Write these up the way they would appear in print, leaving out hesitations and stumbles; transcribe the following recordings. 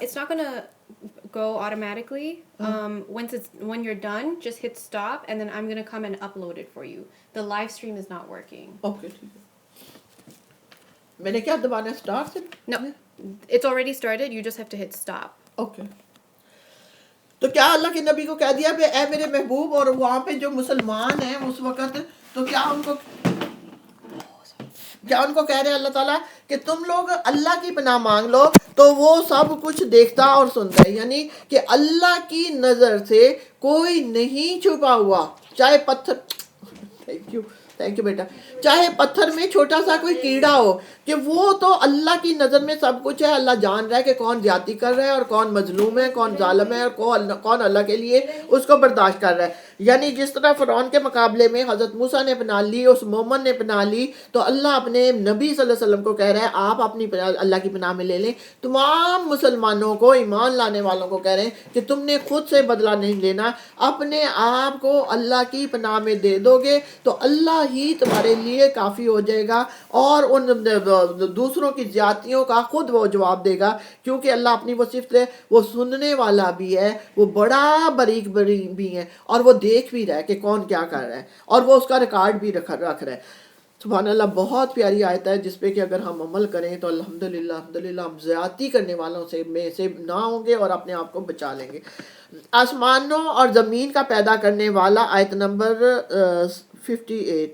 it's not gonna go automatically. When you're done, just hit stop, and then I'm gonna come and upload it for you. The live stream is not working. Okay ٹھیک ہے. میں نے کیا دبانا ہے start سے؟ No, it's already started. You just have to hit stop. Okay. تو کیا اللہ کے نبی کو کہہ دیا کہ اے میرے محبوب، اور وہاں پہ جو مسلمان ہیں اس وقت، تو کیا ان کو کہہ رہے اللہ تعالیٰ کہ تم لوگ اللہ کی پناہ مانگ لو تو وہ سب کچھ دیکھتا اور سنتا ہے. یعنی کہ اللہ کی نظر سے کوئی نہیں چھپا ہوا، چاہے پتھر، تھینک یو بیٹا، چاہے پتھر میں چھوٹا سا کوئی کیڑا ہو، کہ وہ تو اللہ کی نظر میں سب کچھ ہے. اللہ جان رہا ہے کہ کون زیادتی کر رہا ہے اور کون مظلوم ہے، کون ظالم ہے، اور کون اللہ کے لیے اس کو برداشت کر رہا ہے. یعنی جس طرح فرعون کے مقابلے میں حضرت موسیٰ نے پناہ لی، اس مومن نے پناہ لی، تو اللہ اپنے نبی صلی اللہ علیہ وسلم کو کہہ رہا ہے آپ اپنی اللہ کی پناہ میں لے لیں. تمام مسلمانوں کو، ایمان لانے والوں کو کہہ رہے ہیں کہ تم نے خود سے بدلہ نہیں لینا، اپنے آپ کو اللہ کی پناہ میں دے دو گے تو اللہ ہی تمہارے لیے کافی ہو جائے گا، اور ان دوسروں کی زیادتیوں کا خود وہ جواب دے گا، کیونکہ اللہ اپنی وہ صفت ہے، وہ سننے والا بھی ہے، وہ بڑا باریک بھی ہے، اور وہ دیکھ بھی رہا ہے کہ کون کیا کر رہا ہے، اور وہ اس کا ریکارڈ بھی رکھ رہا ہے. سبحان اللہ. بہت پیاری آیت ہے جس پہ کہ اگر ہم عمل کریں تو الحمدللہ ہم زیادتی کرنے والوں سے نہ ہوں گے اور اپنے آپ کو بچا لیں گے. آسمانوں اور زمین کا پیدا کرنے والا، آیت نمبر 7.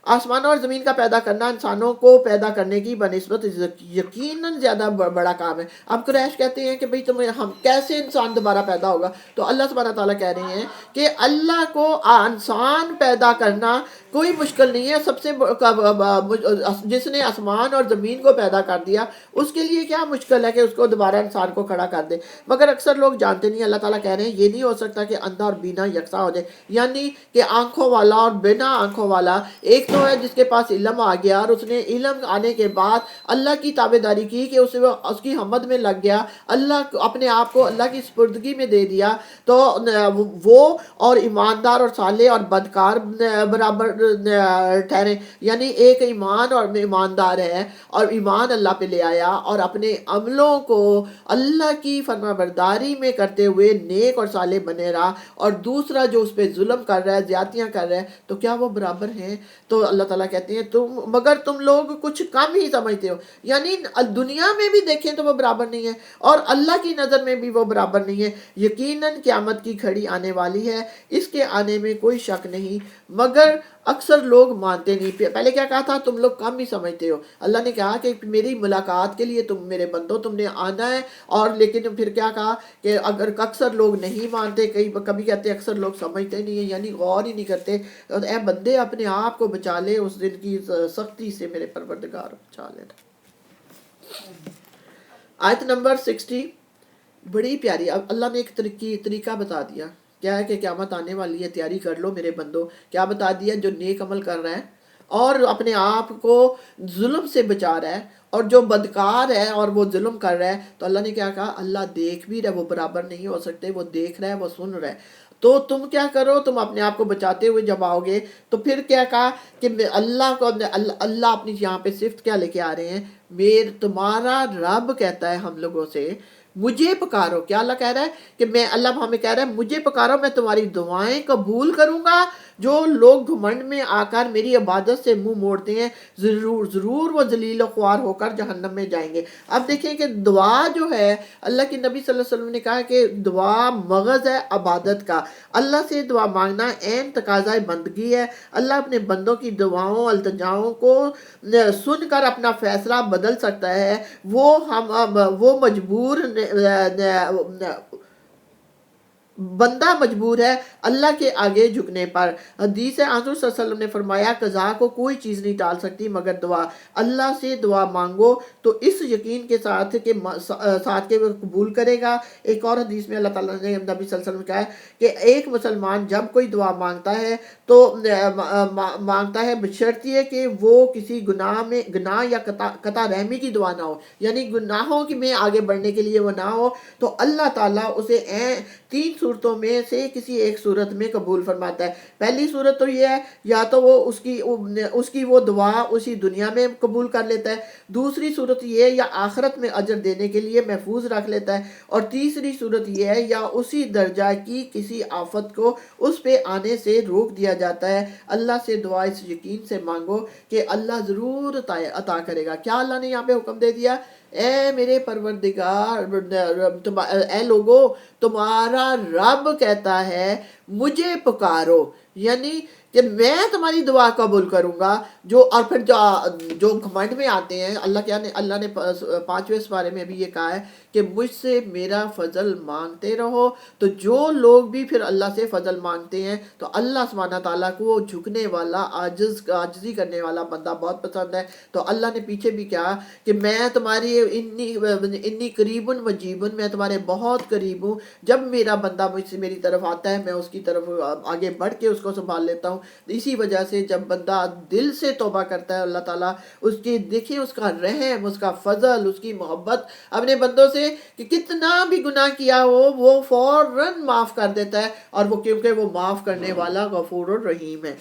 آسمانوں اور زمین کا پیدا کرنا انسانوں کو پیدا کرنے کی بنسبت یقیناً زیادہ بڑا کام ہے. اب قریش کہتے ہیں کہ بھئی ہم کیسے انسان دوبارہ پیدا ہوگا؟ تو اللہ سبحانہ تعالیٰ کہہ رہے ہیں کہ اللہ کو انسان پیدا کرنا کوئی مشکل نہیں ہے. سب سے جس نے آسمان اور زمین کو پیدا کر دیا اس کے لیے کیا مشکل ہے کہ اس کو دوبارہ انسان کو کھڑا کر دے؟ مگر اکثر لوگ جانتے نہیں. اللہ تعالیٰ کہہ رہے ہیں یہ نہیں ہو سکتا کہ اندھا اور بینا یکساں ہو جائے، یعنی کہ آنکھوں والا اور بنا آنکھوں والا ایک تو ہے جس کے پاس علم آ گیا، اور اس نے علم آنے کے بعد اللہ کی تابعداری کی کہ اس کی حمد میں لگ گیا، اللہ اپنے آپ کو اللہ کی سپردگی میں دے دیا، تو وہ اور ایماندار اور صالح اور بدکار برابر ٹھہرے. یعنی ایک ایمان اور ایماندار ہے اور ایمان اللہ پہ لے آیا اور اپنے عملوں کو اللہ کی فرما برداری میں کرتے ہوئے نیک اور صالح بنے رہا، اور دوسرا جو اس پہ ظلم کر رہا ہے، زیادتیاں کر رہا ہے، تو کیا وہ برابر ہیں؟ تو اللہ تعالیٰ کہتے ہیں مگر تم لوگ کچھ کم ہی سمجھتے ہو. یعنی دنیا میں بھی دیکھیں تو وہ برابر نہیں ہے، اور اللہ کی نظر میں بھی وہ برابر نہیں ہے. یقیناً قیامت کی گھڑی آنے والی ہے، اس کے آنے میں کوئی شک نہیں، مگر اکثر لوگ مانتے نہیں. پہلے کیا کہا تھا؟ تم لوگ کم ہی سمجھتے ہو. اللہ نے کہا کہ میری ملاقات کے لیے تم میرے بندو تم نے آنا ہے، اور لیکن پھر کیا کہا کہ اگر اکثر لوگ نہیں مانتے، کبھی کہتے اکثر لوگ سمجھتے نہیں ہیں، یعنی غور ہی نہیں کرتے. اے بندے اپنے آپ کو بچا لے اس دن کی سختی سے، میرے پروردگار بچا لینا. آیت نمبر 60 بڑی پیاری. اب اللہ نے ایک طریقہ بتا دیا، کیا ہے کہ قیامت آنے والی ہے، تیاری کر لو میرے بندو. کیا بتا دیا؟ جو نیک عمل کر رہا ہے اور اپنے آپ کو ظلم سے بچا رہا ہے، اور جو بدکار ہے اور وہ ظلم کر رہا ہے، تو اللہ نے کیا کہا؟ اللہ دیکھ بھی رہا ہے، وہ برابر نہیں ہو سکتے، وہ دیکھ رہا ہے، وہ سن رہا ہے. تو تم کیا کرو؟ تم اپنے آپ کو بچاتے ہوئے جب آؤ گے تو پھر کیا کہا کہ اللہ اپنی یہاں پہ صفت کیا لے کے آ رہے ہیں؟ تمہارا رب کہتا ہے ہم لوگوں سے مجھے پکارو. کیا اللہ کہہ رہا ہے کہ اللہ ہمیں کہہ رہا ہے مجھے پکارو، میں تمہاری دعائیں قبول کروں گا. جو لوگ گھمنڈ میں آ کر میری عبادت سے منہ موڑتے ہیں ضرور وہ ذلیل و خوار ہو کر جہنم میں جائیں گے. اب دیکھیں کہ دعا جو ہے، اللہ کے نبی صلی اللہ علیہ وسلم نے کہا کہ دعا مغز ہے عبادت کا. اللہ سے دعا مانگنا عین تقاضۂ بندگی ہے. اللہ اپنے بندوں کی دعاؤں التجاؤں کو سن کر اپنا فیصلہ بدل سکتا ہے. وہ مجبور بندہ مجبور ہے اللہ کے آگے جھکنے پر. حدیث حضور صلی اللہ علیہ وسلم نے فرمایا قضا کو کوئی چیز نہیں ٹال سکتی مگر دعا. اللہ سے دعا مانگو تو اس یقین کے ساتھ کہ وہ قبول کرے گا. ایک اور حدیث میں اللہ تعالیٰ نے نبی صلی اللہ علیہ وسلم نے کہا ہے کہ ایک مسلمان جب کوئی دعا مانگتا ہے تو مانگتا ہے بشرط یہ کہ وہ کسی گناہ یا قطع رحمی کی دعا نہ ہو، یعنی گناہوں کی میں آگے بڑھنے کے لیے وہ نہ ہو، تو اللہ تعالیٰ اسے 3 صورتوں میں سے کسی ایک صورت میں قبول فرماتا ہے. پہلی صورت تو یہ ہے یا تو وہ اس کی وہ دعا اسی دنیا میں قبول کر لیتا ہے, دوسری صورت یہ یا آخرت میں اجر دینے کے لیے محفوظ رکھ لیتا ہے, اور تیسری صورت یہ ہے یا اسی درجہ کی کسی آفت کو اس پہ آنے سے روک دیا جاتا ہے. اللہ سے دعا اس یقین سے مانگو کہ اللہ ضرور عطا کرے گا. کیا اللہ نے یہاں پہ حکم دے دیا, اے میرے پروردگار, اے لوگو تمہارا رب کہتا ہے مجھے پکارو, یعنی کہ میں تمہاری دعا قبول کروں گا. اور پھر جو گھمنڈ میں آتے ہیں, اللہ نے 5ویں سپارے میں بھی یہ کہا ہے کہ مجھ سے میرا فضل مانگتے رہو. تو جو لوگ بھی پھر اللہ سے فضل مانگتے ہیں تو اللہ سبحانہ تعالیٰ کو جھکنے والا, عاجزی کرنے والا بندہ بہت پسند ہے. تو اللہ نے پیچھے بھی کہا کہ میں تمہاری انی قریب مجیب, میں تمہارے بہت قریب ہوں. جب میرا بندہ مجھ سے میری طرف آتا ہے میں اس کی طرف آگے بڑھ کے اس کو سنبھال لیتا ہوں. اسی وجہ سے جب بندہ دل سے توبہ کرتا ہے اللہ تعالیٰ اس کی دیکھیں اس کا رحم, اس کا فضل, اس کی محبت اپنے بندوں سے کہ کتنا بھی گناہ کیا ہو وہ فوراً معاف کر دیتا ہے, اور وہ کیونکہ وہ معاف کرنے والا غفور الرحیم ہے.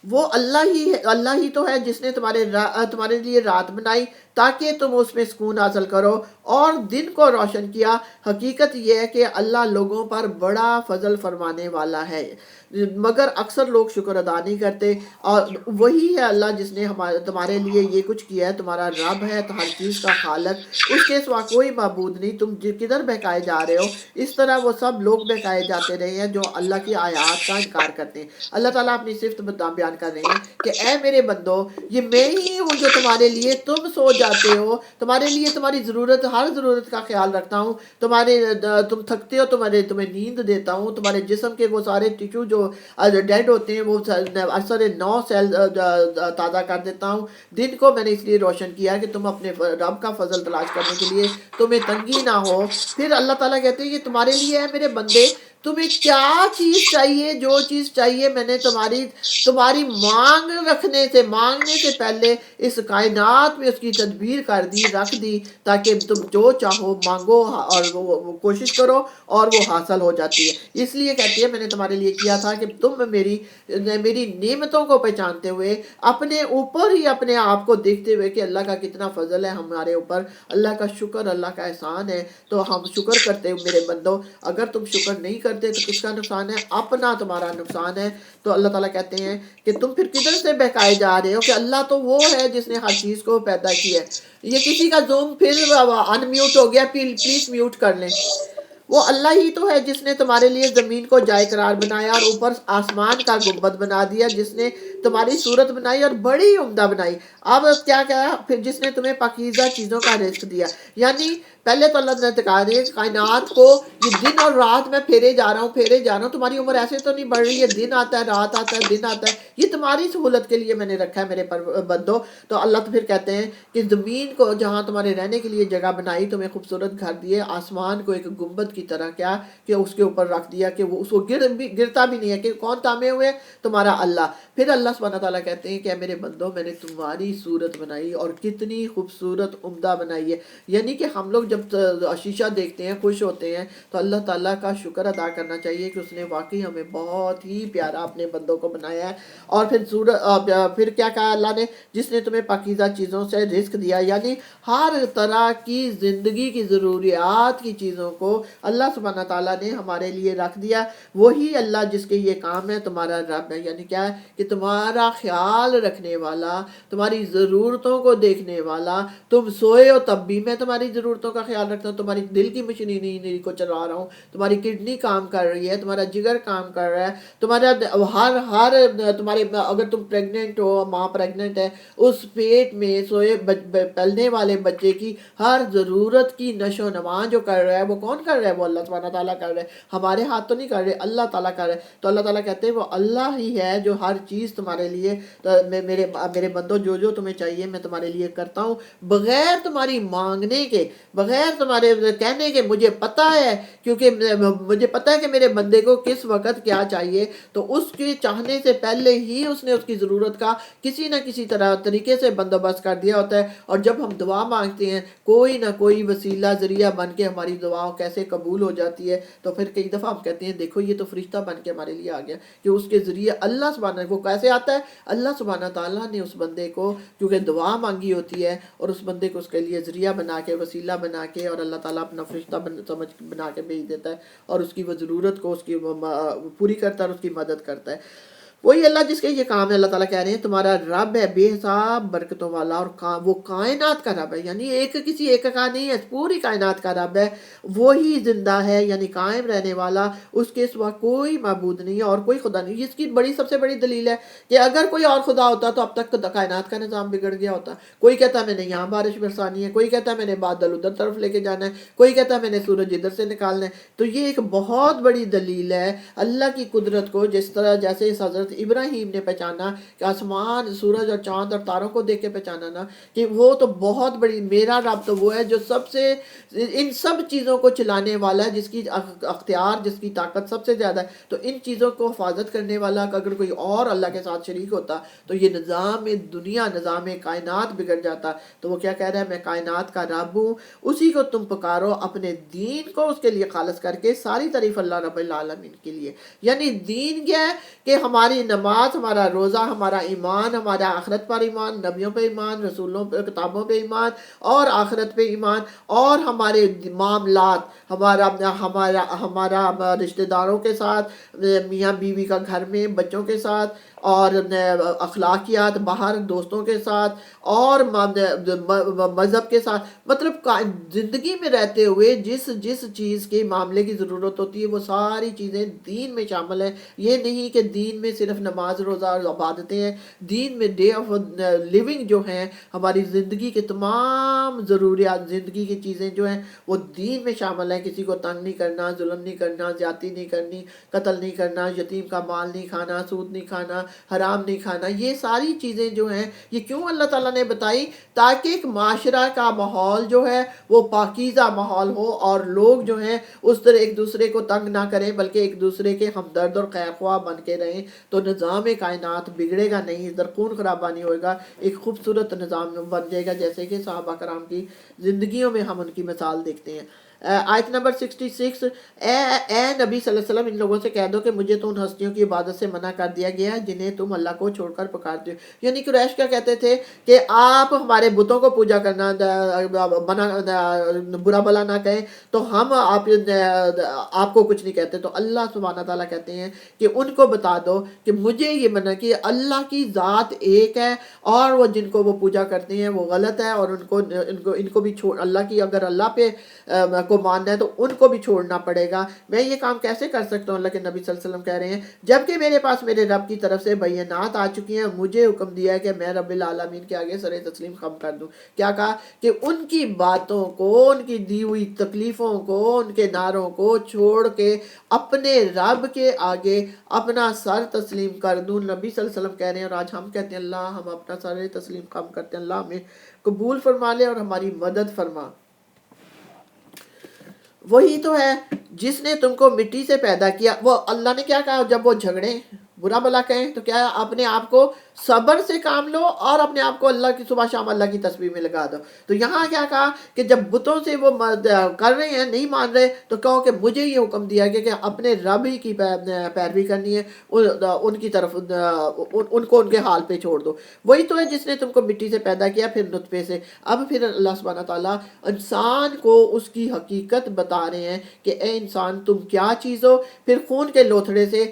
وہ اللہ ہی تو ہے جس نے تمہارے لیے رات بنائی تاکہ تم اس میں سکون حاصل کرو اور دن کو روشن کیا. حقیقت یہ ہے کہ اللہ لوگوں پر بڑا فضل فرمانے والا ہے, مگر اکثر لوگ شکر ادا نہیں کرتے. اور وہی ہے اللہ جس نے تمہارے لیے یہ کچھ کیا ہے. تمہارا رب ہے ہر چیز کا خالق, اس کے سوا کوئی معبود نہیں. تم کدھر بہکائے جا رہے ہو؟ اس طرح وہ سب لوگ بہکائے جاتے رہے ہیں جو اللہ کی آیات کا انکار کرتے ہیں. اللہ تعالیٰ اپنی صفت بیان کر رہے ہیں کہ اے میرے بندو, یہ میں ہی ہوں جو تمہارے لیے تم سو جاتے ہو, تمہارے لیے تمہاری ہر ضرورت کا خیال رکھتا ہوں. تم تھکتے ہو تمہیں نیند دیتا ہوں. تمہارے جسم کے وہ سارے ٹیشو جو ڈیڈ ہوتے ہیں وہ اثر 9 سیل تازہ کر دیتا ہوں. دن کو میں نے اس لیے روشن کیا کہ تم اپنے رب کا فضل تلاش کرنے کے لیے تمہیں تنگی نہ ہو. پھر اللہ تعالیٰ کہتے ہیں کہ تمہارے لیے ہے میرے بندے, تمہیں کیا چیز چاہیے, جو چیز چاہیے میں نے تمہاری مانگنے سے پہلے اس کائنات میں اس کی تدبیر رکھ دی تاکہ تم جو چاہو مانگو اور وہ کوشش کرو اور وہ حاصل ہو جاتی ہے. اس لیے کہتی ہے میں نے تمہارے لیے کیا تھا کہ تم میری نعمتوں کو پہچانتے ہوئے اپنے اوپر ہی اپنے آپ کو دیکھتے ہوئے کہ اللہ کا کتنا فضل ہے ہمارے اوپر, اللہ کا شکر, اللہ کا احسان ہے, تو ہم شکر کرتے ہو میرے بندو. اگر تم شکر نہیں کرتے تو کس کا نقصان ہے؟ اپنا تمہارا نقصان ہے. تو اللہ تعالیٰ کہتے ہیں کہ تم پھر کدھر سے بہکائے جا رہے ہو کہ اللہ تو وہ ہے جس نے ہر چیز کو پیدا کیا ہے. یہ کسی کا زوم پھر ان میوٹ ہو گیا, پلیز میوٹ کر لیں. وہ اللہ ہی تو ہے جس نے تمہارے لیے زمین کو جائے قرار بنایا اور اوپر آسمان کا گنبد بنا دیا, جس نے تمہاری صورت بنائی اور بڑی عمدہ بنائی. اب کیا پھر جس نے تمہیں پاکیزہ چیزوں کا رزق دیا. یعنی پہلے تو اللہ نے کہا دیا کائنات کو یہ دن اور رات میں پھیرے جا رہا ہوں. تمہاری عمر ایسے تو نہیں بڑھ رہی ہے, دن آتا ہے رات آتا ہے دن آتا ہے, یہ تمہاری سہولت کے لیے میں نے رکھا ہے میرے بندو. تو اللہ تو پھر کہتے ہیں کہ زمین کو جہاں تمہارے رہنے کے لیے جگہ بنائی, تمہیں خوبصورت گھر دیے, آسمان کو ایک گنبد کی طرح کیا کہ اس کے اوپر رکھ دیا کہ وہ اس کو گرتا بھی نہیں ہے. کہ کون تامے ہوئے؟ تمہارا اللہ. پھر اللہ سبحانہ تعالیٰ کہتے ہیں کہ میرے بندو میں نے تمہاری صورت بنائی اور کتنی خوبصورت عمدہ بنائی ہے. یعنی کہ ہم لوگ جب شیشہ دیکھتے ہیں خوش ہوتے ہیں تو اللہ تعالیٰ کا شکر ادا کرنا چاہیے کہ اس نے واقعی ہمیں بہت ہی پیارا اپنے بندوں کو بنایا ہے. اور پھر کیا کہا اللہ نے؟ جس نے تمہیں پاکیزہ چیزوں سے رزق دیا, یعنی ہر طرح کی زندگی کی ضروریات کی چیزوں کو اللہ سبحانہ تعالیٰ نے ہمارے لیے رکھ دیا. وہی اللہ جس کے یہ کام ہے تمہارا رب ہے. یعنی کیا ہے کہ تمہارا خیال رکھنے والا, تمہاری ضرورتوں کو دیکھنے والا. تم سوئے ہو تب بھی میں تمہاری ضرورتوں کا خیال رکھتا ہوں. تمہاری دل کی مشینری کو چلا رہا ہوں, تمہاری کڈنی کام کر رہی ہے, تمہارا جگر کام کر رہا ہے, تمہارا تمہارے اگر تم پریگننٹ ہو, ماں پریگننٹ ہے, اس پیٹ میں سوئے پلنے والے بچے کی ہر ضرورت کی نشو و نما جو کر رہا ہے وہ کون کر رہا ہے؟ وہ اللہ سبحانہ تعالیٰ کر رہے ہیں, ہمارے ہاتھ تو نہیں کر رہے, اللہ تعالیٰ کر رہے ہیں. تو اللہ تعالیٰ کہتے ہیں وہ اللہ ہی ہے جو ہر چیز تمہارے لیے, میرے بندوں جو تمہیں چاہیے میں تمہارے لیے کرتا ہوں بغیر تمہاری مانگنے کے, بغیر تمہارے کہنے کے. مجھے پتہ ہے, کیونکہ مجھے پتہ ہے کہ میرے بندے کو کس وقت کیا چاہیے, تو اس کے چاہنے سے پہلے ہی اس نے اس کی ضرورت کا کسی نہ کسی طریقے سے بندوبست کر دیا ہوتا ہے. اور جب ہم دعا مانگتے ہیں کوئی نہ کوئی وسیلہ ذریعہ بن کے ہماری دعا کیسے قبول ہو جاتی ہے, تو پھر کئی دفعہ ہم کہتے ہیں دیکھو یہ تو فرشتہ بن کے ہمارے لیے آ گیا, کہ اس کے ذریعے اللہ سبحانہ کو کیسے آتا ہے, اللہ سبحانہ تعالیٰ نے اس بندے کو کیونکہ دعا مانگی ہوتی ہے اور اس بندے کو اس کے لیے ذریعہ بنا کے وسیلہ بنا کے, اور اللہ تعالیٰ اپنا فرشتہ بنا کے بھیج دیتا ہے اور اس کی وہ ضرورت کو اس کی پوری کرتا ہے اور اس کی مدد کرتا ہے. وہی اللہ جس کے یہ کام ہے. اللہ تعالیٰ کہہ رہے ہیں تمہارا رب ہے بے حساب برکتوں والا, اور وہ کائنات کا رب ہے, یعنی کسی ایک کا نہیں ہے, پوری کائنات کا رب ہے. وہی زندہ ہے یعنی قائم رہنے والا, اس کے سوا کوئی معبود نہیں ہے اور کوئی خدا نہیں. اس کی سب سے بڑی دلیل ہے کہ اگر کوئی اور خدا ہوتا تو اب تک کائنات کا نظام بگڑ گیا ہوتا. کوئی کہتا ہے میں نے یہاں بارش برسانی ہے, کوئی کہتا ہے میں نے بادل ادھر طرف لے کے جانا ہے, کوئی کہتا ہے میں نے سورج ادھر سے نکالنا ہے. تو یہ ایک بہت بڑی دلیل ہے اللہ کی قدرت کو, جس طرح جیسے اس حضرت ابراہیم نے پہچانا کہ آسمان سورج اور چاند اور تاروں کو دیکھ کے پہچانا نا کہ وہ تو بہت بڑی, میرا رب تو وہ ہے جو سب سے ان سب چیزوں کو چلانے والا ہے, جس کی اختیار جس کی طاقت سب سے زیادہ ہے. تو ان چیزوں کو حفاظت کرنے والا اگر کوئی اور اللہ کے ساتھ شریک ہوتا تو یہ نظام دنیا, نظام کائنات بگڑ جاتا. تو وہ کیا کہہ رہا ہے, میں کائنات کا رب ہوں, اسی کو تم پکارو, اپنے دین کو اس کے لیے خالص کر کے. ساری تعریف اللہ رب العالمین کے لیے. یعنی دین کیا ہے کہ ہماری نماز, ہمارا روزہ, ہمارا ایمان, ہمارا آخرت پر ایمان, نبیوں پہ ایمان, رسولوں پہ, کتابوں پہ ایمان اور آخرت پہ ایمان, اور ہمارے معاملات, ہمارا رشتہ داروں کے ساتھ, میاں بیوی کا گھر میں, بچوں کے ساتھ, اور اخلاقیات باہر دوستوں کے ساتھ, اور مذہب کے ساتھ. مطلب زندگی میں رہتے ہوئے جس چیز کے معاملے کی ضرورت ہوتی ہے وہ ساری چیزیں دین میں شامل ہیں. یہ نہیں کہ دین میں صرف نماز, روزہ اور عبادتیں ہیں. دین میں ڈے آف لیونگ جو ہیں, ہماری زندگی کے تمام ضروریات, زندگی کی چیزیں جو ہیں وہ دین میں شامل ہیں. کسی کو تنگ نہیں کرنا, ظلم نہیں کرنا, زیادتی نہیں کرنی, قتل نہیں کرنا, یتیم کا مال نہیں کھانا, سود نہیں کھانا, حرام نہیں کھانا. یہ ساری چیزیں جو ہیں یہ کیوں اللہ تعالیٰ نے بتائی, تاکہ ایک معاشرہ کا ماحول جو ہے وہ پاکیزہ ماحول ہو, اور لوگ جو ہیں اس طرح ایک دوسرے کو تنگ نہ کریں بلکہ ایک دوسرے کے ہمدرد اور خیر خواہ بن کے رہیں. تو نظام کائنات بگڑے گا نہیں, ادھر خون خرابہ نہیں ہوئے گا, ایک خوبصورت نظام بن جائے گا, جیسے کہ صحابہ کرام کی زندگیوں میں ہم ان کی مثال دیکھتے ہیں. آیت نمبر 66, اے نبی صلی اللہ علیہ وسلم ان لوگوں سے کہہ دو کہ مجھے تو ان ہستیوں کی عبادت سے منع کر دیا گیا ہے جنہیں تم اللہ کو چھوڑ کر پکارتے ہو. یعنی قریش کیا کہتے تھے کہ آپ ہمارے بتوں کو پوجا کرنا برا بلا نہ کہیں تو ہم آپ کو کچھ نہیں کہتے. تو اللہ سبحانہ تعالیٰ کہتے ہیں کہ ان کو بتا دو کہ مجھے یہ منع کہ اللہ کی ذات ایک ہے, اور وہ جن کو وہ پوجا کرتے ہیں وہ غلط ہے, اور ان کو بھی چھوڑ, اللہ کی اگر اللہ پہ کو ماننا ہے تو ان کو بھی چھوڑنا پڑے گا. میں یہ کام کیسے کر سکتا ہوں؟ اللہ کے نبی صلی اللہ علیہ وسلم کہہ رہے ہیں جبکہ میرے پاس میرے رب کی طرف سے بینات آ چکی ہیں, مجھے حکم دیا ہے کہ میں رب العالمین کے آگے سر تسلیم خم کر دوں. کیا کہا کہ ان کی باتوں کو, ان کی دی ہوئی تکلیفوں کو, ان کے نعروں کو چھوڑ کے اپنے رب کے آگے اپنا سر تسلیم کر دوں. نبی صلی اللہ علیہ وسلم کہہ رہے ہیں, اور آج ہم کہتے ہیں اللہ ہم اپنا سر تسلیم خم کرتے ہیں, اللہ ہمیں قبول فرما لے اور ہماری مدد فرما. وہی تو ہے جس نے تم کو مٹی سے پیدا کیا. وہ اللہ نے کیا کہا جب وہ جھگڑیں برا بلا کہیں تو کیا اپنے آپ کو صبر سے کام لو اور اپنے آپ کو اللہ کی صبح شام اللہ کی تسبیح میں لگا دو. تو یہاں کیا کہا کہ جب بتوں سے وہ کر رہے ہیں, نہیں مان رہے, تو کہو کہ مجھے یہ حکم دیا گیا کہ اپنے رب ہی کی پیروی کرنی ہے, ان کی طرف ان کو ان کے حال پہ چھوڑ دو. وہی تو ہے جس نے تم کو مٹی سے پیدا کیا, پھر نطفے سے. اب پھر اللہ سبحانہ تعالیٰ انسان کو اس کی حقیقت بتا رہے ہیں کہ اے انسان تم کیا چیز ہو. پھر خون کے لوتھڑے سے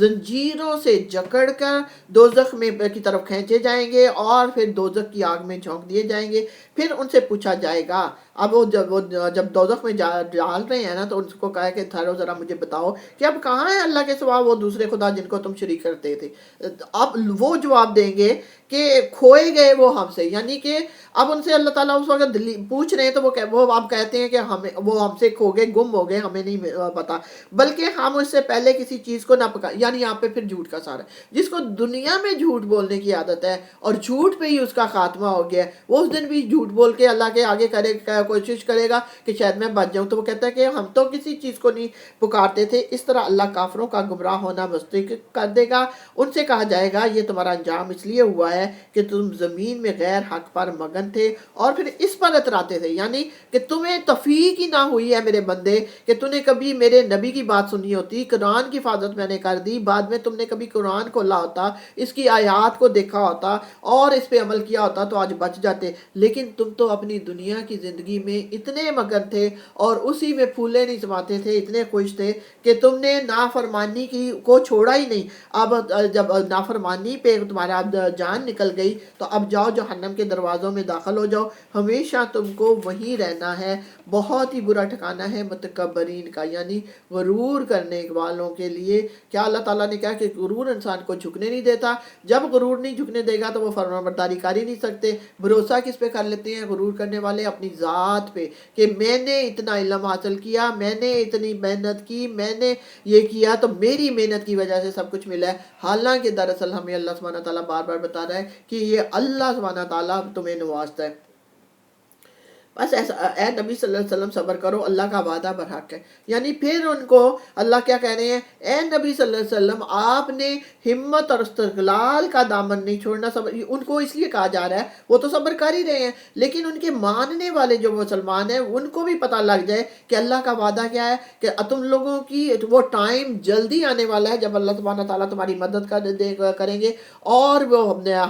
زنجیروں سے جکڑ کر دوزخ میں کی طرف کھینچے جائیں گے اور پھر دوزخ کی آگ میں جھونک دیے جائیں گے. پھر ان سے پوچھا جائے گا. اب وہ جب دوزخ میں ڈال رہے ہیں نا تو ان کو کہا کہ ٹھہرو ذرا مجھے بتاؤ کہ اب کہاں ہے اللہ کے سوا وہ دوسرے خدا جن کو تم شریک کرتے تھے. اب وہ جواب دیں گے کہ کھوئے گئے وہ ہم سے. یعنی کہ اب ان سے اللہ تعالیٰ اس وقت پوچھ رہے ہیں تو وہ اب کہتے ہیں کہ وہ ہم سے کھو گئے, گم ہو گئے, ہمیں نہیں پتا, بلکہ ہم اس سے پہلے کسی چیز کو نہ پکا. یعنی یہاں پہ پھر جھوٹ کا سارا جس کو دنیا میں جھوٹ بولنے کی عادت ہے اور جھوٹ پہ ہی اس کا خاتمہ ہو گیا ہے, وہ اس دن بھی جھوٹ بول کے اللہ کے آگے کوشش کرے گا کہ شاید میں بچ جاؤں. تو وہ کہتا ہے کہ ہم تو کسی چیز کو نہیں پکارتے تھے. اس طرح اللہ کافروں کا گمراہ ہونا مستحق کر دے گا. ان سے کہا جائے گا یہ تمہارا انجام اس لیے ہوا ہے کہ تم زمین میں غیر حق پر مگن تھے اور پھر اس پر اتراتے تھے. یعنی کہ تمہیں توفیق ہی نہ ہوئی ہے میرے بندے کہ تم نے کبھی میرے نبی کی بات سنی ہوتی, قرآن کی حفاظت میں نے کر دی, بعد میں تم نے کبھی قرآن کھولا ہوتا, اس کی آیات کو دیکھا ہوتا اور اس پہ عمل کیا ہوتا تو آج بچ جاتے. لیکن تم تو اپنی دنیا کی زندگی میں اتنے مگن تھے اور اسی میں پھولے نہیں سماتے تھے, اتنے خوش تھے کہ تم نے نافرمانی کو چھوڑا ہی نہیں. اب جب نافرمانی پہ تمہارا جان نکل گئی تو اب جاؤ جہنم کے دروازوں میں داخل ہو جاؤ, ہمیشہ تم کو وہیں رہنا ہے. بہت ہی برا ٹھکانہ ہے متکبرین کا, یعنی غرور کرنے والوں کے لیے. کیا اللہ تعالیٰ نے کہا کہ غرور انسان کو جھکنے نہیں دیتا. جب غرور نہیں جھکنے دے گا تو وہ فرمانبرداری کر ہی نہیں سکتے. بھروسہ کس پہ کر لیتے ہیں غرور کرنے والے؟ اپنی ذات پہ, کہ میں نے اتنا علم حاصل کیا, میں نے اتنی محنت کی, میں نے یہ کیا تو میری محنت کی وجہ سے سب کچھ ملا ہے. حالانکہ دراصل ہمیں اللہ سبحانہ تعالیٰ بار بار بتا رہا ہے کہ یہ اللہ سبحانہ تعالیٰ تمہیں نوازتا ہے. بس ایسا اے نبی صلی اللہ علیہ وسلم صبر کرو, اللہ کا وعدہ برحق ہے. یعنی پھر ان کو اللہ کیا کہہ رہے ہیں, اے نبی صلی اللہ علیہ وسلم آپ نے ہمت اور استقلال کا دامن نہیں چھوڑنا. صبر ان کو اس لیے کہا جا رہا ہے, وہ تو صبر کر ہی رہے ہیں, لیکن ان کے ماننے والے جو مسلمان ہیں ان کو بھی پتہ لگ جائے کہ اللہ کا وعدہ کیا ہے, کہ تم لوگوں کی وہ ٹائم جلدی آنے والا ہے جب اللہ سبحانہ تعالیٰ تمہاری مدد کریں گے اور وہ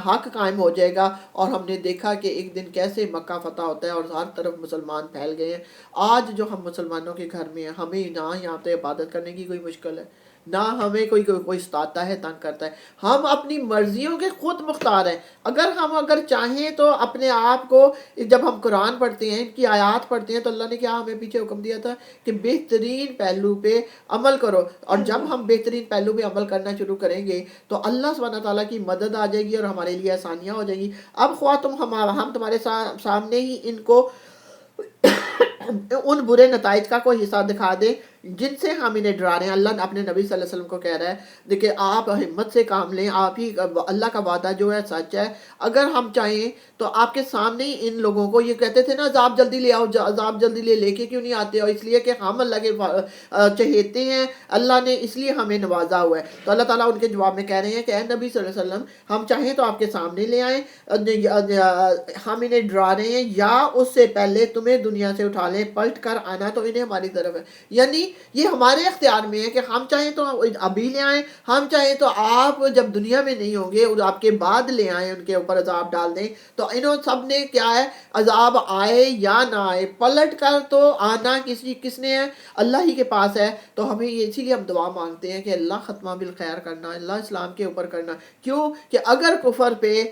حق قائم ہو جائے گا. اور ہم نے دیکھا کہ ایک دن کیسے مکہ فتح ہوتا ہے اور ہر طرف مسلمان پھیل گئے ہیں. آج جو ہم مسلمانوں کے گھر میں ہیں, ہمیں نہ یہاں پہ عبادت کرنے کی کوئی مشکل ہے, نہ ہمیں کوئی ستاتا ہے, تنگ کرتا ہے. ہم اپنی مرضیوں کے خود مختار ہیں. اگر چاہیں تو اپنے آپ کو, جب ہم قرآن پڑھتے ہیں, ان کی آیات پڑھتے ہیں, تو اللہ نے کیا ہمیں پیچھے حکم دیا تھا کہ بہترین پہلو پہ عمل کرو. اور جب ہم بہترین پہلو پہ عمل کرنا شروع کریں گے تو اللہ سبحانہ تعالیٰ کی مدد آ جائے گی اور ہمارے لیے آسانیاں ہو جائیں گی. اب خواہ ہم تمہارے سامنے ہی ان کو ان برے نتائج کا کوئی حصہ دکھا دے جن سے ہم انہیں ڈرا رہے ہیں. اللہ اپنے نبی صلی اللہ علیہ وسلم کو کہہ رہا ہے دیکھیں آپ ہمت سے کام لیں, آپ ہی اللہ کا وعدہ جو ہے سچ ہے. اگر ہم چاہیں تو آپ کے سامنے ہی ان لوگوں کو, یہ کہتے تھے نا عذاب جلدی لے آؤ, عذاب جلدی لے کے کیوں نہیں آتے ہو؟ اس لیے کہ ہم اللہ کے چہیتے ہیں, اللہ نے اس لیے ہمیں نوازا ہوا ہے. تو اللہ تعالیٰ ان کے جواب میں کہہ رہے ہیں کہ اے نبی صلی اللہ علیہ وسلم ہم چاہیں تو آپ کے سامنے لے آئیں, ہم انہیں ڈرا رہے ہیں, یا اس سے پہلے تمہیں دنیا سے اٹھا لیں, پلٹ کر آنا تو انہیں ہماری طرف ہے. یعنی یہ ہمارے اختیار میں ہے کہ ہم چاہیں تو ابھی لے آئیں, ہم چاہیں تو آپ جب دنیا میں نہیں ہوں گے آپ کے بعد لے آئیں, ان کے اوپر عذاب ڈال دیں. تو انہوں سب نے کیا ہے, عذاب آئے یا نہ آئے, پلٹ کر تو آنا کس نے ہے, اللہ ہی کے پاس ہے. تو ہمیں اسی لیے ہم دعا مانگتے ہیں کہ اللہ ختمہ بالخیر کرنا, اللہ اسلام کے اوپر کرنا. کیوں کہ اگر کفر پہ,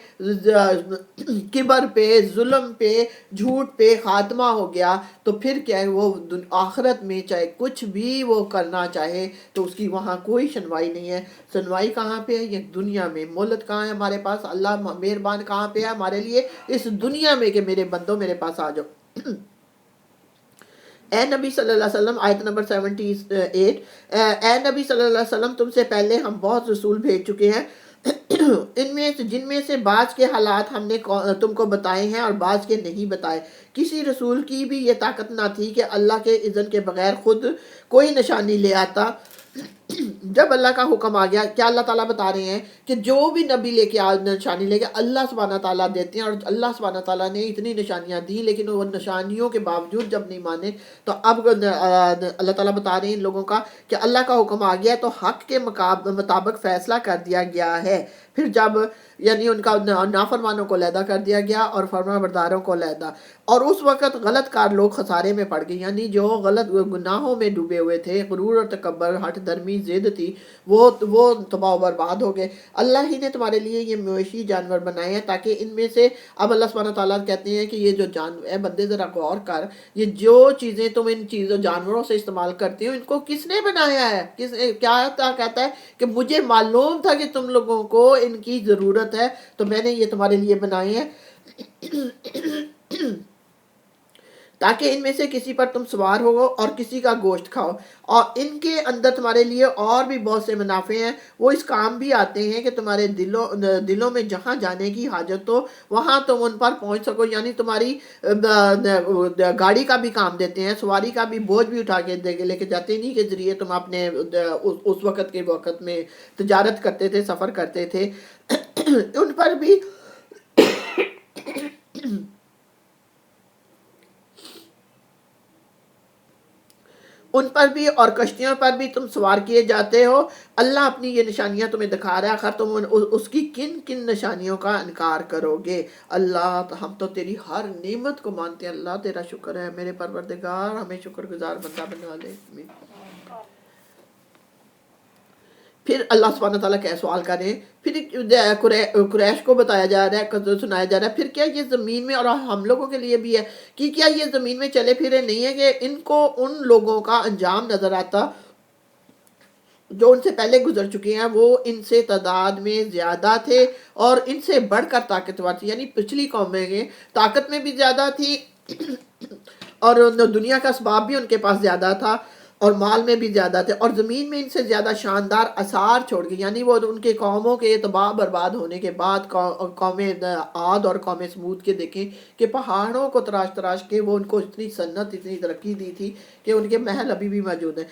کبر پہ, ظلم پہ, جھوٹ پہ خاتمہ ہو گیا تو پھر کیا ہے, وہ آخرت میں چاہے کچھ بھی وہ کرنا چاہے تو اس کی وہاں کوئی سنوائی نہیں ہے. سنوائی کہاں پہ ہے؟ یہ دنیا میں. مولت کہاں ہے ہمارے پاس؟ اللہ مہربان کہاں پہ ہے ہمارے لیے؟ اس دنیا میں, کہ میرے بندوں میرے پاس آ جاؤ. اے نبی صلی اللہ علیہ وسلم, آیت نمبر 78, اے نبی صلی اللہ علیہ وسلم تم سے پہلے ہم بہت رسول بھیج چکے ہیں, جن میں سے بعض کے حالات ہم نے تم کو بتائے ہیں اور بعض کے نہیں بتائے. کسی رسول کی بھی یہ طاقت نہ تھی کہ اللہ کے اذن کے بغیر خود کوئی نشانی لے آتا. جب اللہ کا حکم آ گیا, کیا اللہ تعالیٰ بتا رہے ہیں کہ جو بھی نبی لے کے نشانی لے کے اللہ سبحانہ تعالیٰ دیتے ہیں, اور اللہ سبحانہ تعالیٰ نے اتنی نشانیاں دی لیکن وہ نشانیوں کے باوجود جب نہیں مانے, تو اب اللہ تعالیٰ بتا رہے ہیں ان لوگوں کا کہ اللہ کا حکم آ گیا تو حق کے مطابق فیصلہ کر دیا گیا ہے. پھر جب یعنی ان کا نافرمانوں کو علیحدہ کر دیا گیا اور فرما برداروں کو علیحدہ, اور اس وقت غلط کار لوگ خسارے میں پڑ گئے, یعنی جو غلط گناہوں میں ڈوبے ہوئے تھے, غرور اور تکبر, ہٹ درمی اپنی ضد تھی وہ تباہ و برباد ہو گئے. اللہ ہی نے تمہارے لیے یہ مویشی جانور بنائے ہیں تاکہ ان میں سے اب اللہ سبحانہ تعالیٰ کہتے ہیں کہ یہ جو جانور اے بندے ذرا غور کر یہ جو چیزیں تم ان چیزوں جانوروں سے استعمال کرتے ہو ان کو کس نے بنایا ہے کیا کہتا ہے کہ مجھے معلوم تھا کہ تم لوگوں کو ان کی ضرورت ہے تو میں نے یہ تمہارے لیے بنائے ہیں تاکہ ان میں سے کسی پر تم سوار ہو اور کسی کا گوشت کھاؤ اور ان کے اندر تمہارے لیے اور بھی بہت سے منافع ہیں وہ اس کام بھی آتے ہیں کہ تمہارے دلوں میں جہاں جانے کی حاجت ہو وہاں تم ان پر پہنچ سکو یعنی تمہاری گاڑی کا بھی کام دیتے ہیں سواری کا بھی بوجھ بھی اٹھا کے لے کے جاتے ہیں کے ذریعے تم اپنے اس وقت کے وقت میں تجارت کرتے تھے سفر کرتے تھے ان پر بھی ان پر بھی اور کشتیوں پر بھی تم سوار کیے جاتے ہو اللہ اپنی یہ نشانیاں تمہیں دکھا رہا ہے آخر تم اس کی کن کن نشانیوں کا انکار کرو گے اللہ ہم تو تیری ہر نعمت کو مانتے ہیں اللہ تیرا شکر ہے میرے پروردگار ہمیں شکر گزار بندہ بنا لے پھر اللہ سبحانہ تعالیٰ کیا سوال کریں پھر قریش کو بتایا جا رہا ہے سنایا جا رہا ہے پھر کیا یہ زمین میں اور ہم لوگوں کے لیے بھی ہے کہ کیا یہ زمین میں چلے پھرے نہیں ہے کہ ان کو ان لوگوں کا انجام نظر آتا جو ان سے پہلے گزر چکے ہیں وہ ان سے تعداد میں زیادہ تھے اور ان سے بڑھ کر طاقتور تھی یعنی پچھلی قومیں طاقت میں بھی زیادہ تھی اور دنیا کا اسباب بھی ان کے پاس زیادہ تھا اور مال میں بھی زیادہ تھے اور زمین میں ان سے زیادہ شاندار اثار چھوڑ گئے یعنی وہ ان کے قوموں کے تباہ برباد ہونے کے بعد قوم عاد اور قوم سمود کے دیکھیں کہ پہاڑوں کو تراش تراش کے وہ ان کو اتنی سنت اتنی ترقی دی تھی کہ ان کے محل ابھی بھی موجود ہیں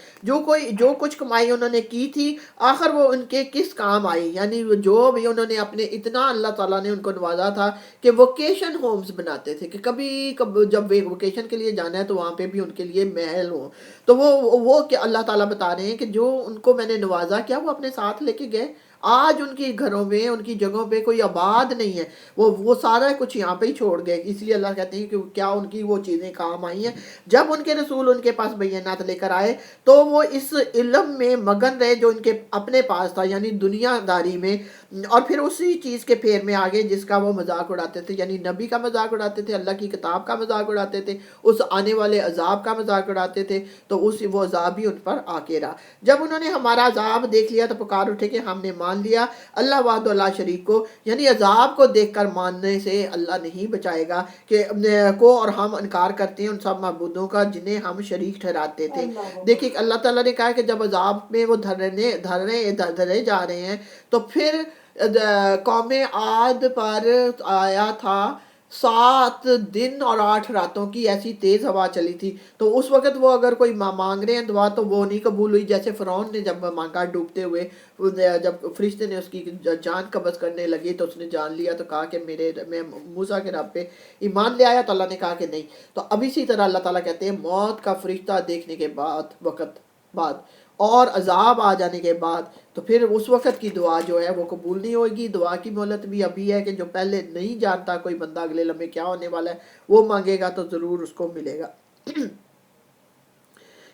جو کچھ کمائی انہوں نے کی تھی آخر وہ ان کے کس کام آئی یعنی جو بھی انہوں نے اپنے اتنا اللہ تعالیٰ نے ان کو نوازا تھا کہ ووکیشن ہومز بناتے تھے کہ کبھی جب ووکیشن کے لیے جانا ہے تو وہاں پہ بھی ان کے لیے محل ہوں تو وہ کہ اللہ تعالیٰ بتا رہے ہیں کہ جو ان کو میں نے نوازا کیا وہ اپنے ساتھ لے کے گئے آج ان کی گھروں میں ان کی جگہوں پہ کوئی آباد نہیں ہے وہ سارا کچھ یہاں پہ ہی چھوڑ گئے اس لیے اللہ کہتے ہیں کہ کیا ان کی وہ چیزیں کام آئی ہیں جب ان کے رسول ان کے پاس بینات لے کر آئے تو وہ اس علم میں مگن رہے جو ان کے اپنے پاس تھا یعنی دنیا داری میں اور پھر اسی چیز کے پھیر میں آگے جس کا وہ مذاق اڑاتے تھے یعنی نبی کا مذاق اڑاتے تھے اللہ کی کتاب کا مذاق اڑاتے تھے اس آنے والے عذاب کا مذاق اڑاتے تھے تو وہ عذاب بھی ان پر آ کے رہا جب انہوں نے ہمارا عذاب دیکھ لیا تو پکار اٹھے کہ ہم نے مان لیا اللہ وحدہ لا شریک کو یعنی عذاب کو دیکھ کر ماننے سے اللہ نہیں بچائے گا کہ اور ہم انکار کرتے ہیں ان سب معبودوں کا جنہیں ہم شریک ٹھہراتے تھے دیکھیں اللہ تعالیٰ نے کہا کہ جب عذاب میں وہ دھرے جا رہے ہیں تو پھر قوم عاد پر آیا تھا 7 دن اور 8 راتوں کی ایسی تیز ہوا چلی تھی تو اس وقت وہ اگر کوئی مانگ رہے ہیں دعا تو وہ نہیں قبول ہوئی جیسے فرعون نے جب مانگا ڈوبتے ہوئے جب فرشتے نے اس کی جان قبض کرنے لگی تو اس نے جان لیا تو کہا کہ میں موسیٰ کے رب پہ ایمان لے آیا تو اللہ نے کہا کہ نہیں تو اب اسی طرح اللہ تعالیٰ کہتے ہیں موت کا فرشتہ دیکھنے کے بعد اور عذاب آ جانے کے بعد تو پھر اس وقت کی دعا جو ہے وہ قبول نہیں ہوگی دعا کی مہلت بھی ابھی ہے کہ جو پہلے نہیں جانتا کوئی بندہ اگلے لمحے کیا ہونے والا ہے وہ مانگے گا تو ضرور اس کو ملے گا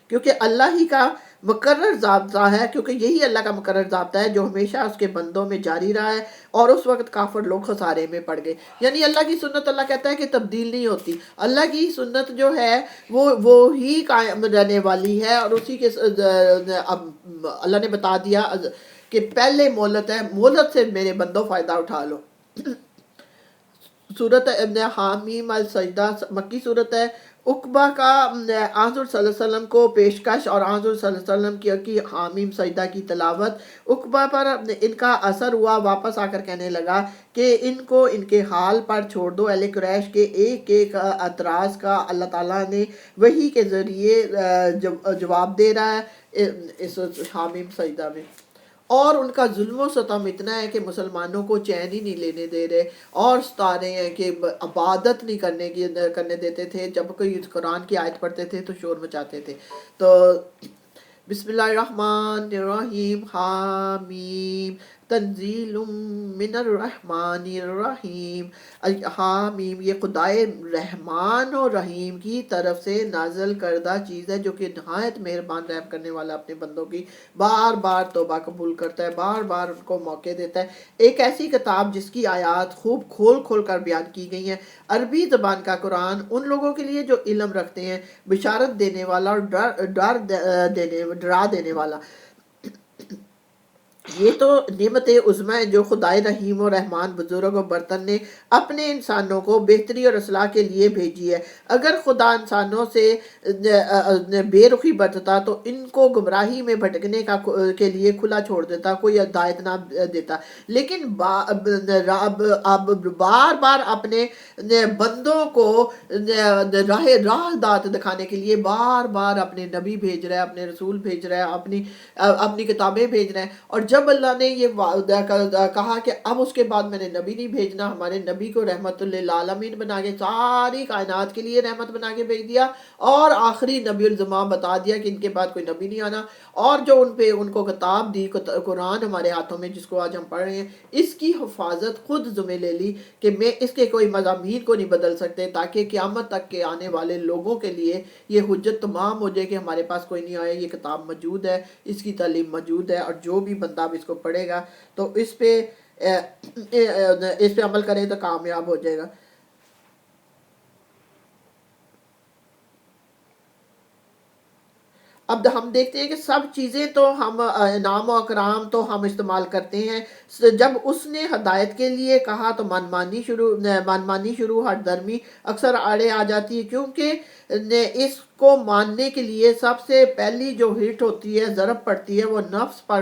کیونکہ اللہ ہی کا مقرر ضابطہ ہے کیونکہ یہی اللہ کا مقرر ضابطہ ہے جو ہمیشہ اس کے بندوں میں جاری رہا ہے اور اس وقت کافر لوگ خسارے میں پڑ گئے یعنی اللہ کی سنت اللہ کہتا ہے کہ تبدیل نہیں ہوتی اللہ کی سنت جو ہے وہ ہی قائم رہنے والی ہے اور اسی کے اب اللہ نے بتا دیا کہ پہلے مہلت ہے مہلت سے میرے بندوں فائدہ اٹھا لو سورت ابن حامیم السجدہ مکی صورت ہے عقبہ کا حضور صلی اللہ علیہ وسلم کو پیشکش اور حضور صلی اللہ علیہ وسلم کی حامیم سجدہ کی تلاوت عقبہ پر ان کا اثر ہوا واپس آ کر کہنے لگا کہ ان کو ان کے حال پر چھوڑ دو اہل قریش کے ایک اعتراض کا اللہ تعالیٰ نے وحی کے ذریعے جواب دے رہا ہے اس حامیم سجدہ میں اور ان کا ظلم و ستم اتنا ہے کہ مسلمانوں کو چین ہی نہیں لینے دے رہے اور ستا رہے ہیں کہ عبادت نہیں کرنے دیتے تھے جب کوئی قرآن کی آیت پڑھتے تھے تو شور مچاتے تھے تو بسم اللہ الرحمن الرحیم حامیم تنزیل من الرحمن الرحیم. حامیم یہ خدائے رحمان و رحیم کی طرف سے نازل کردہ چیز ہے جو کہ نہایت مہربان رحم کرنے والا اپنے بندوں کی بار بار توبہ قبول کرتا ہے، بار بار ان کو موقع دیتا ہے. ایک ایسی کتاب جس کی آیات خوب کھول کھول کر بیان کی گئی ہیں. عربی زبان کا قرآن ان لوگوں کے لیے جو علم رکھتے ہیں، بشارت دینے والا اور ڈرا دینے والا. یہ تو نعمت عظمی ہے جو خدائے رحیم و رحمان بزرگ و برتر نے اپنے انسانوں کو بہتری اور اصلاح کے لیے بھیجی ہے. اگر خدا انسانوں سے بے رخی برتتا تو ان کو گمراہی میں بھٹکنے کے لیے کھلا چھوڑ دیتا، کوئی ہدایت نہ دیتا. لیکن اب بار بار اپنے بندوں کو راہ دات دکھانے کے لیے بار بار اپنے نبی بھیج رہا ہے، اپنے رسول بھیج رہا ہے، اپنی کتابیں بھیج رہے ہیں. اور جب اللہ نے یہ کہا کہ اب اس کے بعد میں نے نبی نہیں بھیجنا، ہمارے نبی کو رحمت للعالمین بنا کے ساری کائنات کے لیے رحمت بنا کے بھیج دیا، اور آخری نبی الزمان بتا دیا کہ ان کے بعد کوئی نبی نہیں آنا. اور جو ان کو کتاب دی، قرآن ہمارے ہاتھوں میں جس کو آج ہم پڑھ رہے ہیں، اس کی حفاظت خود ذمہ لے لی کہ میں اس کے کوئی مضامین کو نہیں بدل سکتے، تاکہ قیامت تک کے آنے والے لوگوں کے لیے یہ حجت تمام ہو جائے کہ ہمارے پاس کوئی نہیں آیا، یہ کتاب موجود ہے، اس کی تعلیم موجود ہے، اور جو بھی بندہ اب اس کو پڑھے گا تو اس پہ عمل کرے تو کامیاب ہو جائے گا. اب ہم دیکھتے ہیں کہ سب چیزیں تو ہم انعام و اکرام تو ہم استعمال کرتے ہیں. جب اس نے ہدایت کے لیے کہا تو منمانی شروع ہر درمی اکثر آڑے آ جاتی ہے، کیونکہ اس کو ماننے کے لیے سب سے پہلی جو ہٹ ہوتی ہے، ضرب پڑتی ہے، وہ نفس پر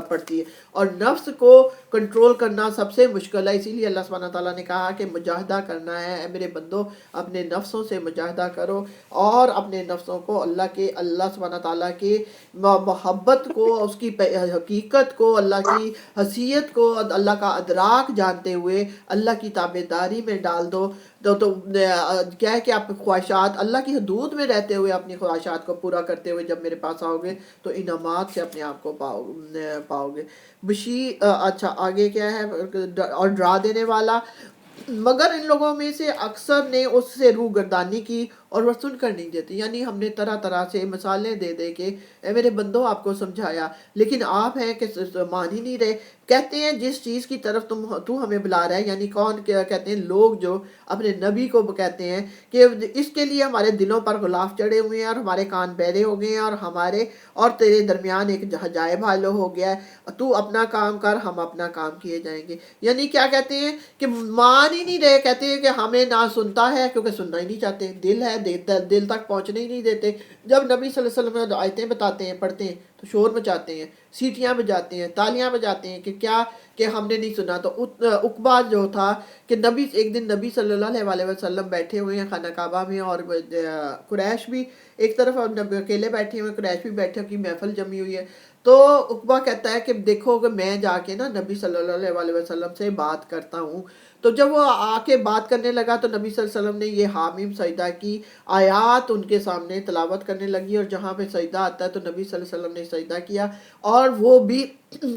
پڑتی ہے، اور نفس کو کنٹرول کرنا سب سے مشکل ہے. اسی لیے اللہ سبحانہ تعالیٰ نے کہا کہ مجاہدہ کرنا ہے، اے میرے بندو اپنے نفسوں سے مجاہدہ کرو، اور اپنے نفسوں کو اللہ سبحانہ تعالیٰ کی محبت کو، اس کی حقیقت کو، اللہ کی حیثیت کو، اللہ کا ادراک جانتے ہوئے اللہ کی تابعداری میں ڈال دو. تو کیا ہے کہ آپ خواہشات اللہ کی حدود میں رہتے ہوئے اپنی خواہشات کو پورا کرتے ہوئے جب میرے پاس آؤ گے تو انعامات سے اپنے آپ کو پاؤ گے. اچھا آگے کیا ہے؟ اور ڈرا دینے والا. مگر ان لوگوں میں سے اکثر نے اس سے روح گردانی کی اور وہ سن کر نہیں دیتے. یعنی ہم نے طرح طرح سے مثالیں دے دے کے اے میرے بندوں آپ کو سمجھایا، لیکن آپ ہیں کہ مان ہی نہیں رہے. کہتے ہیں جس چیز کی طرف تو ہمیں بلا رہا ہے، یعنی کون کہتے ہیں؟ لوگ جو اپنے نبی کو کہتے ہیں کہ اس کے لیے ہمارے دلوں پر غلاف چڑھے ہوئے ہیں، اور ہمارے کان بہرے ہو گئے ہیں، اور تیرے درمیان ایک حجاب حائل ہو گیا ہے، تو اپنا کام کر، ہم اپنا کام کیے جائیں گے. یعنی کیا کہتے ہیں کہ مان ہی نہیں رہے. کہتے ہیں کہ ہمیں نہ سنتا ہے کیونکہ سننا ہی نہیں چاہتے، دل ہے دل تک پہنچنے ہی نہیں دیتے. جب نبی صلی اللہ علیہ وسلم آیتیں بتاتے ہیں، پڑھتے ہیں تو شور مچاتے ہیں، سیٹیاں بجاتے ہیں، تالیاں بجاتے ہیں کہ کیا کہ ہم نے نہیں سنا. تو عقبہ جو تھا کہ ایک دن نبی صلی اللہ علیہ وسلم بیٹھے ہوئے ہیں خانہ کعبہ میں، اور قریش بھی ایک طرف، اور نبی اکیلے بیٹھے ہوئے، قریش بھی بیٹھے کی محفل جمی ہوئی ہے. تو عقبہ کہتا ہے کہ دیکھو کہ میں جا کے نا نبی صلی اللہ علیہ وسلم سے بات کرتا ہوں. تو جب وہ آ کے بات کرنے لگا تو نبی صلی اللہ علیہ وسلم نے یہ حامیم سجدہ کی آیات ان کے سامنے تلاوت کرنے لگی، اور جہاں پہ سجدہ آتا ہے تو نبی صلی اللہ علیہ وسلم نے سجدہ کیا، اور وہ بھی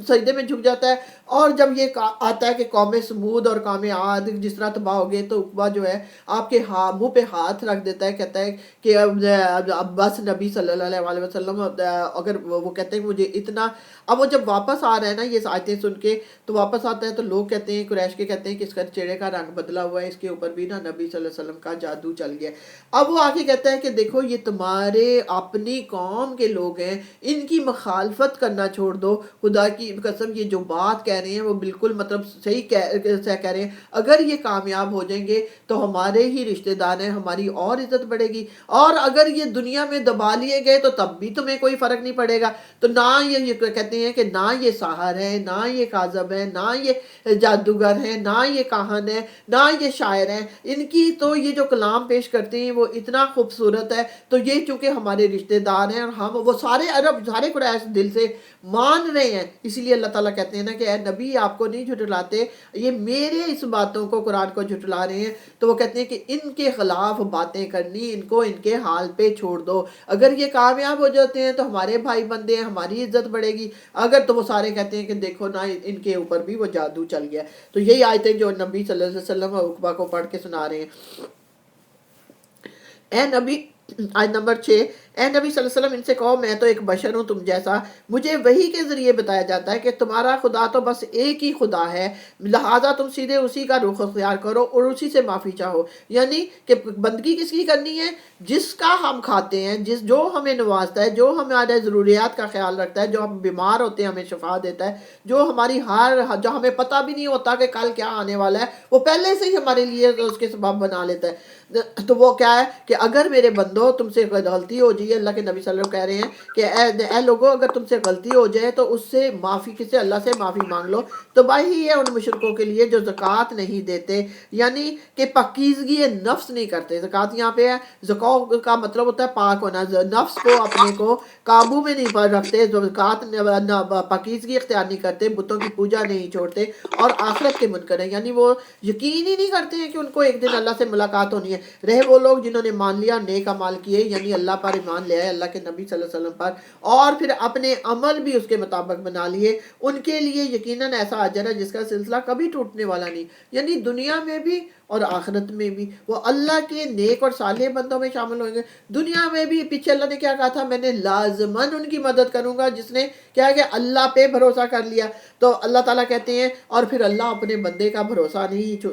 سجدے میں جھک جاتا ہے. اور جب یہ آتا ہے کہ قوم سمود اور قوم عاد جس طرح تباہ ہو گئے، تو عقبہ جو ہے آپ کے منہ پہ ہاتھ رکھ دیتا ہے، کہتا ہے کہ اب بس نبی صلی اللہ علیہ وسلم، اگر وہ کہتے ہیں کہ مجھے اتنا. اب وہ جب واپس آ رہا ہے نا یہ آیتیں سن کے، تو واپس آتا ہے تو لوگ کہتے ہیں، قریش کے کہتے ہیں کہ اس کا چہرے کا رنگ بدلا ہوا ہے، اس کے اوپر بھی نا نبی صلی اللہ علیہ وسلم کا جادو چل گیا. اب وہ آگے کہتا ہے کہ دیکھو یہ تمہارے اپنی قوم کے لوگ ہیں، ان کی مخالفت کرنا چھوڑ دو. خدا کی قسم یہ جو بات کہہ رہے ہیں وہ بالکل مطلب صحیح کہہ رہے ہیں. اگر یہ کامیاب ہو جائیں گے تو ہمارے ہی رشتہ دار ہیں، ہماری اور عزت بڑھے گی، اور اگر یہ دنیا میں دبا لیے گئے تو تب بھی تمہیں کوئی فرق نہیں پڑے گا. تو نہ یہ کہتے ہیں کہ نہ یہ ساحر ہے، نہ یہ کاذب ہے، نہ یہ جادوگر ہیں، نہ یہ کاہن ہے، نہ یہ شاعر ہیں. ان کی تو یہ جو کلام پیش کرتے ہیں وہ اتنا خوبصورت ہے. تو یہ چونکہ ہمارے رشتہ دار ہیں، اور ہم وہ سارے عرب، سارے قریش دل سے مان رہے ہیں اسی لیے اللہ تعالیٰ کہتے ہیں نا کہ اے نبی آپ کو نہیں جھٹلاتے، یہ میرے اس باتوں کو قرآن کو جھٹلا رہے ہیں، تو وہ کہتے ہیں کہ ان کے خلاف باتیں کرنی، ان کو ان کے حال پہ چھوڑ دو، اگر یہ کامیاب ہو جاتے ہیں تو ہمارے بھائی بندے ہیں، ہماری عزت بڑھے گی، اگر تو وہ سارے کہتے ہیں کہ دیکھو نا ان کے اوپر بھی وہ جادو چل گیا۔ تو یہی آیتیں جو نبی صلی اللہ علیہ وسلم عقبہ کو پڑھ کے سنا رہے ہیں۔ اے نبی، آیت نمبر 6، اے نبی صلی اللہ علیہ وسلم ان سے کہو میں تو ایک بشر ہوں تم جیسا، مجھے وحی کے ذریعے بتایا جاتا ہے کہ تمہارا خدا تو بس ایک ہی خدا ہے، لہٰذا تم سیدھے اسی کا رخ اختیار کرو اور اسی سے معافی چاہو۔ یعنی کہ بندگی کس کی کرنی ہے؟ جس کا ہم کھاتے ہیں، جو ہمیں نوازتا ہے، جو ہمارے ضروریات کا خیال رکھتا ہے، جو ہم بیمار ہوتے ہیں ہمیں شفا دیتا ہے، جو ہمیں پتہ بھی نہیں ہوتا کہ کل کیا آنے والا ہے، وہ پہلے سے ہی ہمارے لیے اس کے سبب بنا لیتا ہے۔ تو وہ کیا ہے کہ اگر میرے بندو تم سے غلطی ہو جائے، اللہ کے نبی صلی اللہ علیہ وسلم کہہ رہے ہیں کہ اے لوگو اگر تم سے غلطی ہو جائے تو اس سے معافی، کسے؟ اللہ سے معافی مانگ لو۔ تو بھائی ہی ہے ان مشرکوں کے لیے جو زکوٰۃ نہیں دیتے، یعنی کہ پاکیزگی نفس نہیں کرتے۔ زکوٰۃ یہاں پہ ہے، زکوٰۃ کا مطلب ہوتا ہے پاک ہونا، نفس کو اپنے کو قابو میں نہیں رکھتے، زکوٰۃ پاکیزگی اختیار نہیں کرتے، بتوں کی پوجا نہیں چھوڑتے، اور آخرت کے منکر ہیں، یعنی وہ یقین ہی نہیں کرتے ہیں کہ ان کو ایک دن اللہ سے ملاقات ہونی ہے۔ رہے وہ لوگ جنہوں نے مان لیا، نیک اعمال کیے، یعنی اللہ پر ایمان لے آئے، اللہ کے نبی صلی اللہ علیہ وسلم پر، اور پھر اپنے عمل بھی اس کے مطابق بنا لیے، ان کے لیے یقیناً ایسا اجر ہے جس کا سلسلہ کبھی ٹوٹنے والا نہیں، یعنی دنیا میں بھی اور آخرت میں بھی وہ اللہ کے نیک اور صالح بندوں میں شامل ہوئیں گے۔ دنیا میں بھی پیچھے اللہ نے کیا کہا تھا؟ میں نے لازماً ان کی مدد کروں گا جس نے کیا کہ اللہ پہ بھروسہ کر لیا۔ تو اللہ تعالیٰ کہتے ہیں اور پھر اللہ اپنے بندے کا بھروسہ نہیں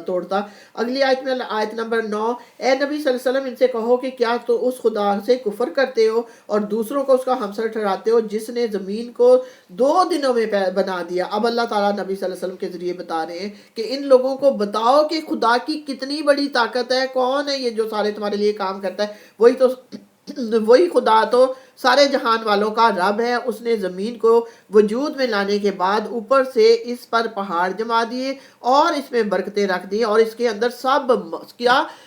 توڑتا۔ اگلی آیت میں آیت نمبر 9، اے نبی صلی اللہ علیہ وسلم ان سے کہو کہ کیا تو اس خدا سے کفر کرتے ہو اور دوسروں کو اس کا ہمسر ٹھہراتے ہو جس نے زمین کو 2 دنوں میں بنا دیا۔ اب اللہ تعالیٰ نبی صلی اللہ علیہ وسلم کے ذریعے بتا رہے ہیں کہ ان لوگوں کو بتاؤ کہ خدا کی کتنی بڑی طاقت ہے، کون ہے یہ جو سارے تمہارے لیے کام کرتا ہے؟ وہی خدا تو سارے جہان والوں کا رب ہے، اس نے زمین کو وجود میں لانے کے بعد اوپر سے اس پر پہاڑ جما دیے اور اس میں برکتیں رکھ دی، اور اس کے اندر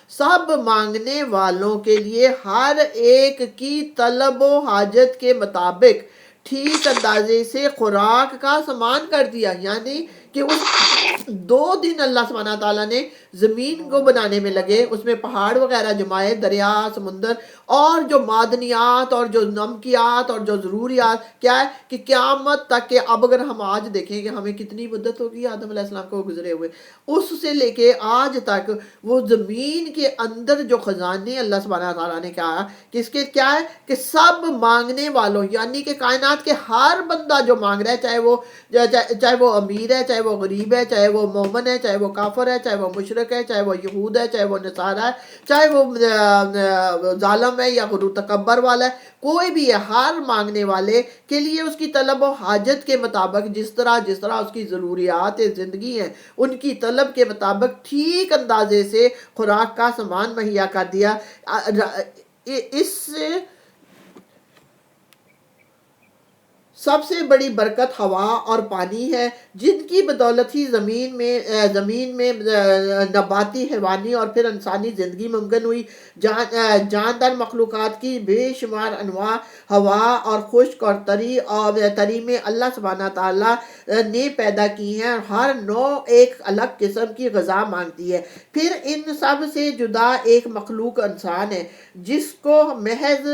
سب مانگنے والوں کے لیے ہر ایک کی طلب و حاجت کے مطابق ٹھیک اندازے سے خوراک کا سامان کر دیا۔ یعنی کہ اس 2 دن اللہ سبحانہ تعالیٰ نے زمین کو بنانے میں لگے، اس میں پہاڑ وغیرہ جمائے، دریا، سمندر، اور جو معدنیات اور جو نمکیات اور جو ضروریات کیا ہے کہ قیامت تک کہ اب اگر ہم آج دیکھیں کہ ہمیں کتنی مدت ہوگی آدم علیہ السلام کو گزرے ہوئے، اس سے لے کے آج تک وہ زمین کے اندر جو خزانے اللہ سبحانہ تعالیٰ نے کہا کہ اس کے کیا ہے کہ سب مانگنے والوں، یعنی کہ کائنات کے ہر بندہ جو مانگ رہا ہے، چاہے وہ امیر ہے، چاہے وہ غریب ہے، چاہے وہ مومن ہے، چاہے وہ کافر ہے، چاہے وہ مشرک ہے، چاہے وہ یہود ہے، چاہے وہ نصارہ ہے، چاہے وہ ظالم ہے یا غرور تکبر والا ہے، کوئی بھی ہے، ہر مانگنے والے کے لیے اس کی طلب و حاجت کے مطابق جس طرح اس کی ضروریات زندگی ہیں ان کی طلب کے مطابق ٹھیک اندازے سے خوراک کا سامان مہیا کر دیا۔ اس سے سب سے بڑی برکت ہوا اور پانی ہے جن کی بدولت ہی زمین میں نباتی، حیوانی اور پھر انسانی زندگی ممکن ہوئی۔ جاندار مخلوقات کی بے شمار انواع ہوا اور خشک اور تری میں اللہ سبحانہ تعالیٰ نے پیدا کی ہیں، ہر نوع ایک الگ قسم کی غذا مانگتی ہے۔ پھر ان سب سے جدا ایک مخلوق انسان ہے جس کو محض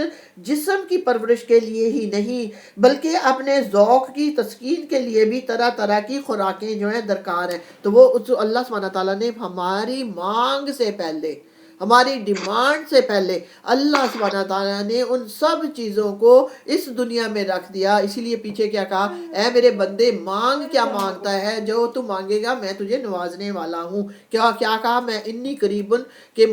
جسم کی پرورش کے لیے ہی نہیں بلکہ اپنے ذوق کی تسکین کے لیے بھی طرح طرح کی خوراکیں جو ہیں درکار ہیں۔ تو وہ اللہ سبحانہ تعالیٰ نے ہماری مانگ سے پہلے، ہماری ڈیمانڈ سے پہلے اللہ سبحانہ تعالیٰ نے ان سب چیزوں کو اس دنیا میں رکھ دیا۔ اسی لیے پیچھے کیا کہا؟ اے میرے بندے مانگ کیا مانگتا ہے، جو تو مانگے گا میں تجھے نوازنے والا ہوں۔ کیا کہا؟ میں انی قریبن کہ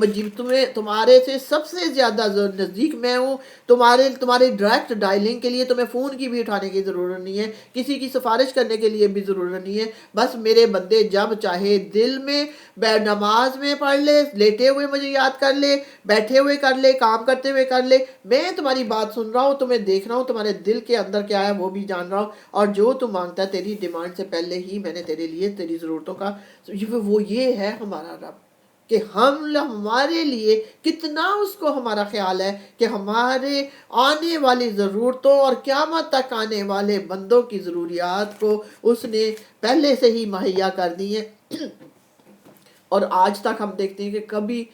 تمہارے سے سب سے زیادہ نزدیک میں ہوں، تمہارے ڈائریکٹ ڈائلنگ کے لیے تمہیں فون کی بھی اٹھانے کی ضرورت نہیں ہے، کسی کی سفارش کرنے کے لیے بھی ضرورت نہیں ہے۔ بس میرے بندے جب چاہے دل میں نماز میں پڑھ لے، لیٹے ہوئے مجھے یاد کر لے، بیٹھے ہوئے کر لے، کام کرتے ہوئے کر لے، میں تمہاری بات سن رہا ہوں، تمہیں دیکھ رہا ہوں، تمہارے دل کے اندر کیا ہے وہ بھی جان رہا ہوں، اور جو تم مانگتا ہے تیری ڈیمانڈ سے پہلے ہی میں نے تیرے لیے تیری ضرورتوں کا، وہ یہ ہے ہمارا رب۔ کہ ہمارے لیے کتنا اس کو ہمارا خیال ہے کہ ہمارے آنے والی ضرورتوں اور قیامت تک آنے والے بندوں کی ضروریات کو اس نے پہلے سے ہی مہیا کر دی ہیں اور آج تک ہم دیکھتے ہیں کہ کبھی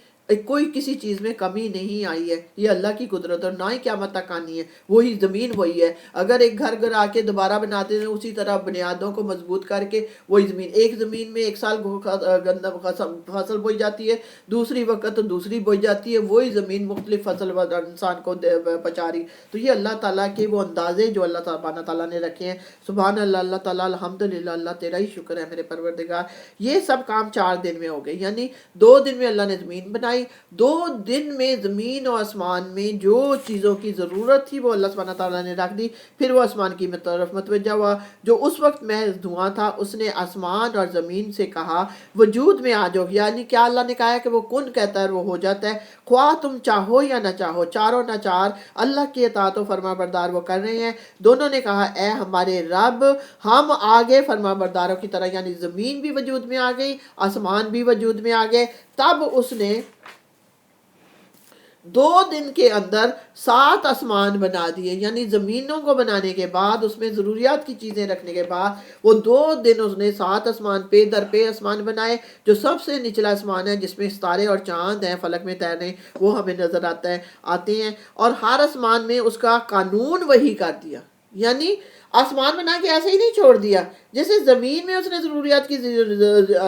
کوئی کسی چیز میں کمی نہیں آئی ہے. یہ اللہ کی قدرت اور نہ ہی قیامت تک آنی ہے. وہی زمین وہی ہے. اگر ایک گھر گرا کے دوبارہ بناتے ہیں اسی طرح بنیادوں کو مضبوط کر کے وہی زمین، ایک زمین میں ایک سال گندم فصل بوئی جاتی ہے، دوسری وقت دوسری بوئی جاتی ہے، وہی زمین مختلف فصل انسان کو پچا رہی. تو یہ اللہ تعالیٰ کے وہ اندازے جو اللہ سبحانہ تعالیٰ نے رکھے ہیں. سبحان اللہ، اللہ تعالیٰ الحمدللہ، اللہ تیرا ہی شکر ہے میرے پروردگار. یہ سب کام 4 دن میں ہو گئے، یعنی 2 دن میں اللہ نے زمین بنائی، 2 دن میں زمین و آسمان میں جو چیزوں کی ضرورت تھی وہ اللہ سبحانہ تعالیٰ نے رکھ دی. پھر وہ آسمان کی طرف متوجہ ہوا. جو اس وقت محض دھواں تھا، اس نے آسمان اور زمین سے کہا وجود میں آ جاؤ. یعنی کیا اللہ نے کہا ہے کہ وہ کن کہتا ہے وہ ہو جاتا ہے، خواہ تم چاہو یا نہ چاہو. چاروں نہ چار اللہ کی اطاعت و فرما بردار وہ کر رہے ہیں. دونوں نے کہا اے ہمارے رب ہم آگے فرما برداروں کی طرح، یعنی زمین بھی وجود میں آ گئی، آسمان بھی وجود میں آ گئے. تب اس نے 2 دن کے اندر 7 آسمان بنا دیے. یعنی زمینوں کو بنانے کے بعد اس میں ضروریات کی چیزیں رکھنے کے بعد وہ 2 دن اس نے 7 آسمان پہ در پہ آسمان بنائے. جو سب سے نچلا آسمان ہے جس میں ستارے اور چاند ہیں فلک میں تیرنے، وہ ہمیں نظر آتے ہیں. اور ہر آسمان میں اس کا قانون وہی کر دیا. یعنی آسمان بنا کے ایسے ہی نہیں چھوڑ دیا. جیسے زمین میں اس نے ضروریات کی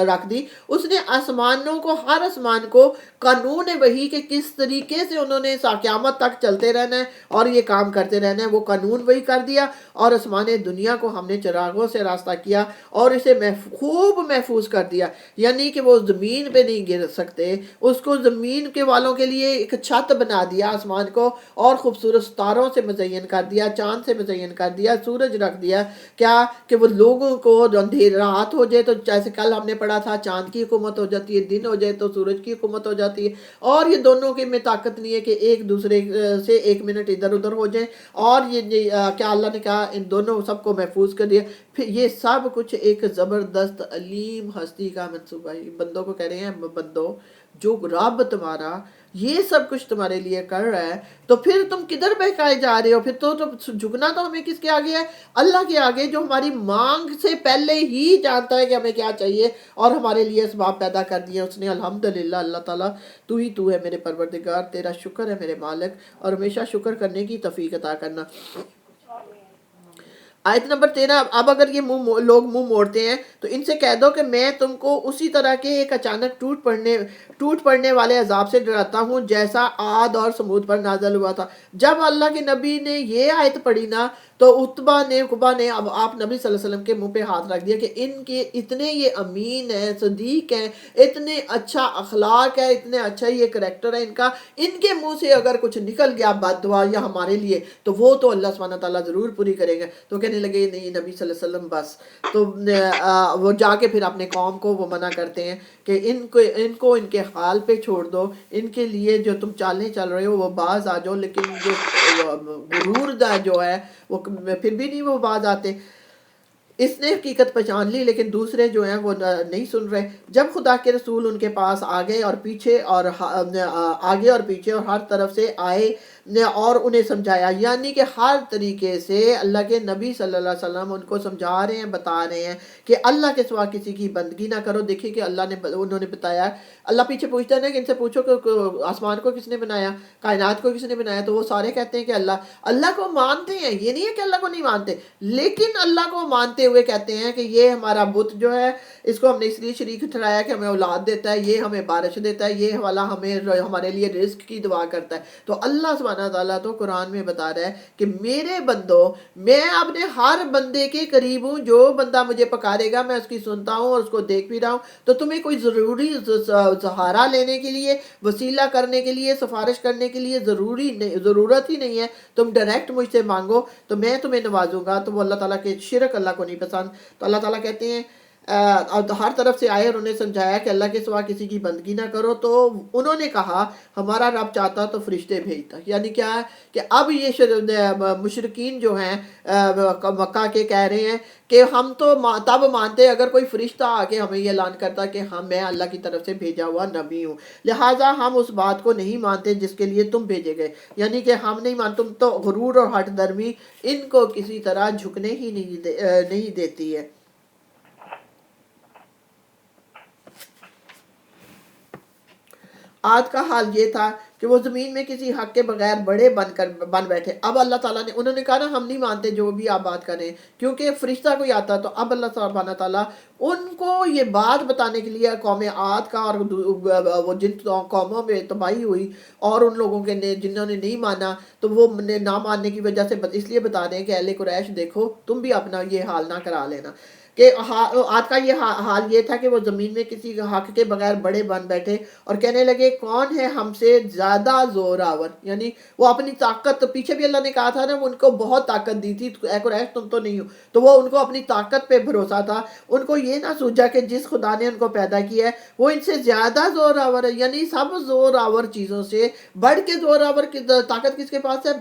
رکھ دی، اس نے آسمانوں کو، ہر آسمان کو قانون وہی کہ کس طریقے سے انہوں نے قیامت تک چلتے رہنا ہے اور یہ کام کرتے رہنا ہے، وہ قانون وہی کر دیا. اور آسمان دنیا کو ہم نے چراغوں سے راستہ کیا اور اسے خوب محفوظ کر دیا. یعنی کہ وہ زمین پہ نہیں گر سکتے. اس کو زمین کے والوں کے لیے ایک چھت بنا دیا آسمان کو، اور خوبصورت ستاروں سے مزین کر دیا، چاند سے مزین کر دیا، سورج رکھ دیا. کیا کہ وہ لوگوں کو اندھیر رات ہو جائے تو جیسے کل ہم نے پڑھا تھا چاند کی حکومت ہو جاتی ہے، دن ہو جائے تو سورج کی حکومت ہو جاتی ہے. اور یہ دونوں کے میں طاقت نہیں ہے کہ ایک دوسرے سے 1 منٹ ادھر ادھر ہو جائیں. اور یہ کیا اللہ نے کہا ان دونوں سب کو محفوظ کر دیا. پھر یہ سب کچھ ایک زبردست علیم ہستی کا منصوبہ ہے. بندوں کو کہہ رہے ہیں بندوں، جو رب تمہارا یہ سب کچھ تمہارے لیے کر رہا ہے تو پھر تم کدھر بہکائے جا رہے ہو؟ پھر تو جھکنا تو ہمیں کس کے آگے ہے؟ اللہ کے آگے، جو ہماری مانگ سے پہلے ہی جانتا ہے کہ ہمیں کیا چاہیے اور ہمارے لیے اسباب پیدا کر دیے اس نے. الحمدللہ اللہ تعالیٰ تو ہے میرے پروردگار، تیرا شکر ہے میرے مالک، اور ہمیشہ شکر کرنے کی توفیق عطا کرنا. آیت نمبر 13. اب اگر یہ لوگ منہ موڑتے ہیں تو ان سے کہہ دو کہ میں تم کو اسی طرح کے ایک اچانک ٹوٹ پڑنے والے عذاب سے ڈراتا ہوں جیسا عاد اور سمود پر نازل ہوا تھا. جب اللہ کے نبی نے یہ آیت پڑھی نا تو عقبہ نے اب آپ نبی صلی اللہ علیہ وسلم کے منہ پہ ہاتھ رکھ دیا کہ ان کے اتنے یہ امین ہیں، صدیق ہیں، اتنے اچھا اخلاق ہے، اتنے اچھا یہ کریکٹر ہے ان کا، ان کے منہ سے اگر کچھ نکل گیا بد دعا یا ہمارے لیے تو وہ تو اللہ سبحانہ تعالیٰ ضرور پوری کرے گا. تو کہنے لگے نہیں نبی صلی اللہ علیہ وسلم بس. تو وہ جا کے پھر اپنے قوم کو وہ منع کرتے ہیں کہ ان کو ان کے حال پہ چھوڑ دو، ان کے لیے جو تم چالیں چل رہے ہو وہ باز آ جاؤ. لیکن جو غرور دا جو ہے وہ پھر بھی نہیں وہ باز آتے. اس نے حقیقت پہچان لی لیکن دوسرے جو ہیں وہ نہیں سن رہے. جب خدا کے رسول ان کے پاس آگے اور پیچھے اور ہر طرف سے آئے اور انہیں سمجھایا، یعنی کہ ہر طریقے سے اللہ کے نبی صلی اللہ علیہ وسلم ان کو سمجھا رہے ہیں، بتا رہے ہیں کہ اللہ کے سوا کسی کی بندگی نہ کرو. دیکھیں کہ انہوں نے بتایا. اللہ پیچھے پوچھتا ہے نا کہ ان سے پوچھو کہ آسمان کو کس نے بنایا، کائنات کو کس نے بنایا، تو وہ سارے کہتے ہیں کہ اللہ کو مانتے ہیں. یہ نہیں ہے کہ اللہ کو نہیں مانتے، لیکن اللہ کو مانتے ہوئے کہتے ہیں کہ یہ ہمارا بت جو ہے اس کو ہم نے اس لیے شریک ٹھہرایا کہ ہمیں اولاد دیتا ہے، یہ ہمیں بارش دیتا ہے، یہ والا ہمارے لیے رزق کی دعا کرتا ہے. تو اللہ سبحانہ تعالیٰ تو قرآن میں بتا رہا ہے کہ میرے بندوں، میں اپنے ہر بندے کے قریب ہوں. جو بندہ مجھے پکارے گا میں اس کی سنتا ہوں اور اس کو دیکھ بھی رہا ہوں. تو تمہیں کوئی ضروری سہارا لینے کے لیے، وسیلہ کرنے کے لیے، سفارش کرنے کے لیے ضرورت ہی نہیں ہے. تم ڈائریکٹ مجھ سے مانگو تو میں تمہیں نوازوں گا. تو وہ اللہ تعالیٰ کے شرک اللہ کو نہیں پسند. تو اللہ تعالیٰ کہتے ہیں ہر طرف سے آئے اور انہیں سمجھایا کہ اللہ کے سوا کسی کی بندگی نہ کرو، تو انہوں نے کہا ہمارا رب چاہتا تو فرشتے بھیجتا۔ یعنی کیا ہے کہ اب یہ مشرکین جو ہیں مکہ کے کہہ رہے ہیں کہ ہم تو تب مانتے اگر کوئی فرشتہ آ کے ہمیں یہ اعلان کرتا کہ میں اللہ کی طرف سے بھیجا ہوا نبی ہوں، لہٰذا ہم اس بات کو نہیں مانتے جس کے لیے تم بھیجے گئے۔ یعنی کہ ہم نہیں مانتے، تم تو غرور اور ہٹ درمی ان کو کسی طرح جھکنے ہی نہیں دیتی ہے۔ عاد کا حال یہ تھا کہ وہ زمین میں کسی حق کے بغیر بڑے بن بیٹھے۔ اب اللہ تعالیٰ نے، انہوں نے کہا نا ہم نہیں مانتے جو بھی آپ بات کریں، کیونکہ فرشتہ کوئی آتا، تو اب اللہ سبحانہ تعالیٰ ان کو یہ بات بتانے کے لیے قوم عاد کا اور وہ جن قوموں میں تباہی ہوئی اور ان لوگوں کے جنہوں نے نہیں مانا، تو وہ نہ ماننے کی وجہ سے اس لیے بتا رہے ہیں کہ اہل قریش دیکھو تم بھی اپنا یہ حال نہ کرا لینا۔ کہ آج کا یہ حال یہ تھا کہ وہ زمین میں کسی حق کے بغیر بڑے بن بیٹھے اور کہنے لگے کون ہے ہم سے زیادہ زور آور۔ یعنی وہ اپنی طاقت، پیچھے بھی اللہ نے کہا تھا نا وہ ان کو بہت طاقت دی تھی، اے قریش تم تو نہیں ہو، تو وہ ان کو اپنی طاقت پہ بھروسہ تھا۔ ان کو یہ نہ سوچا کہ جس خدا نے ان کو پیدا کیا ہے وہ ان سے زیادہ زور آور ہے، یعنی سب زور آور چیزوں سے بڑھ کے زور آور طاقت کس کے پاس ہے؟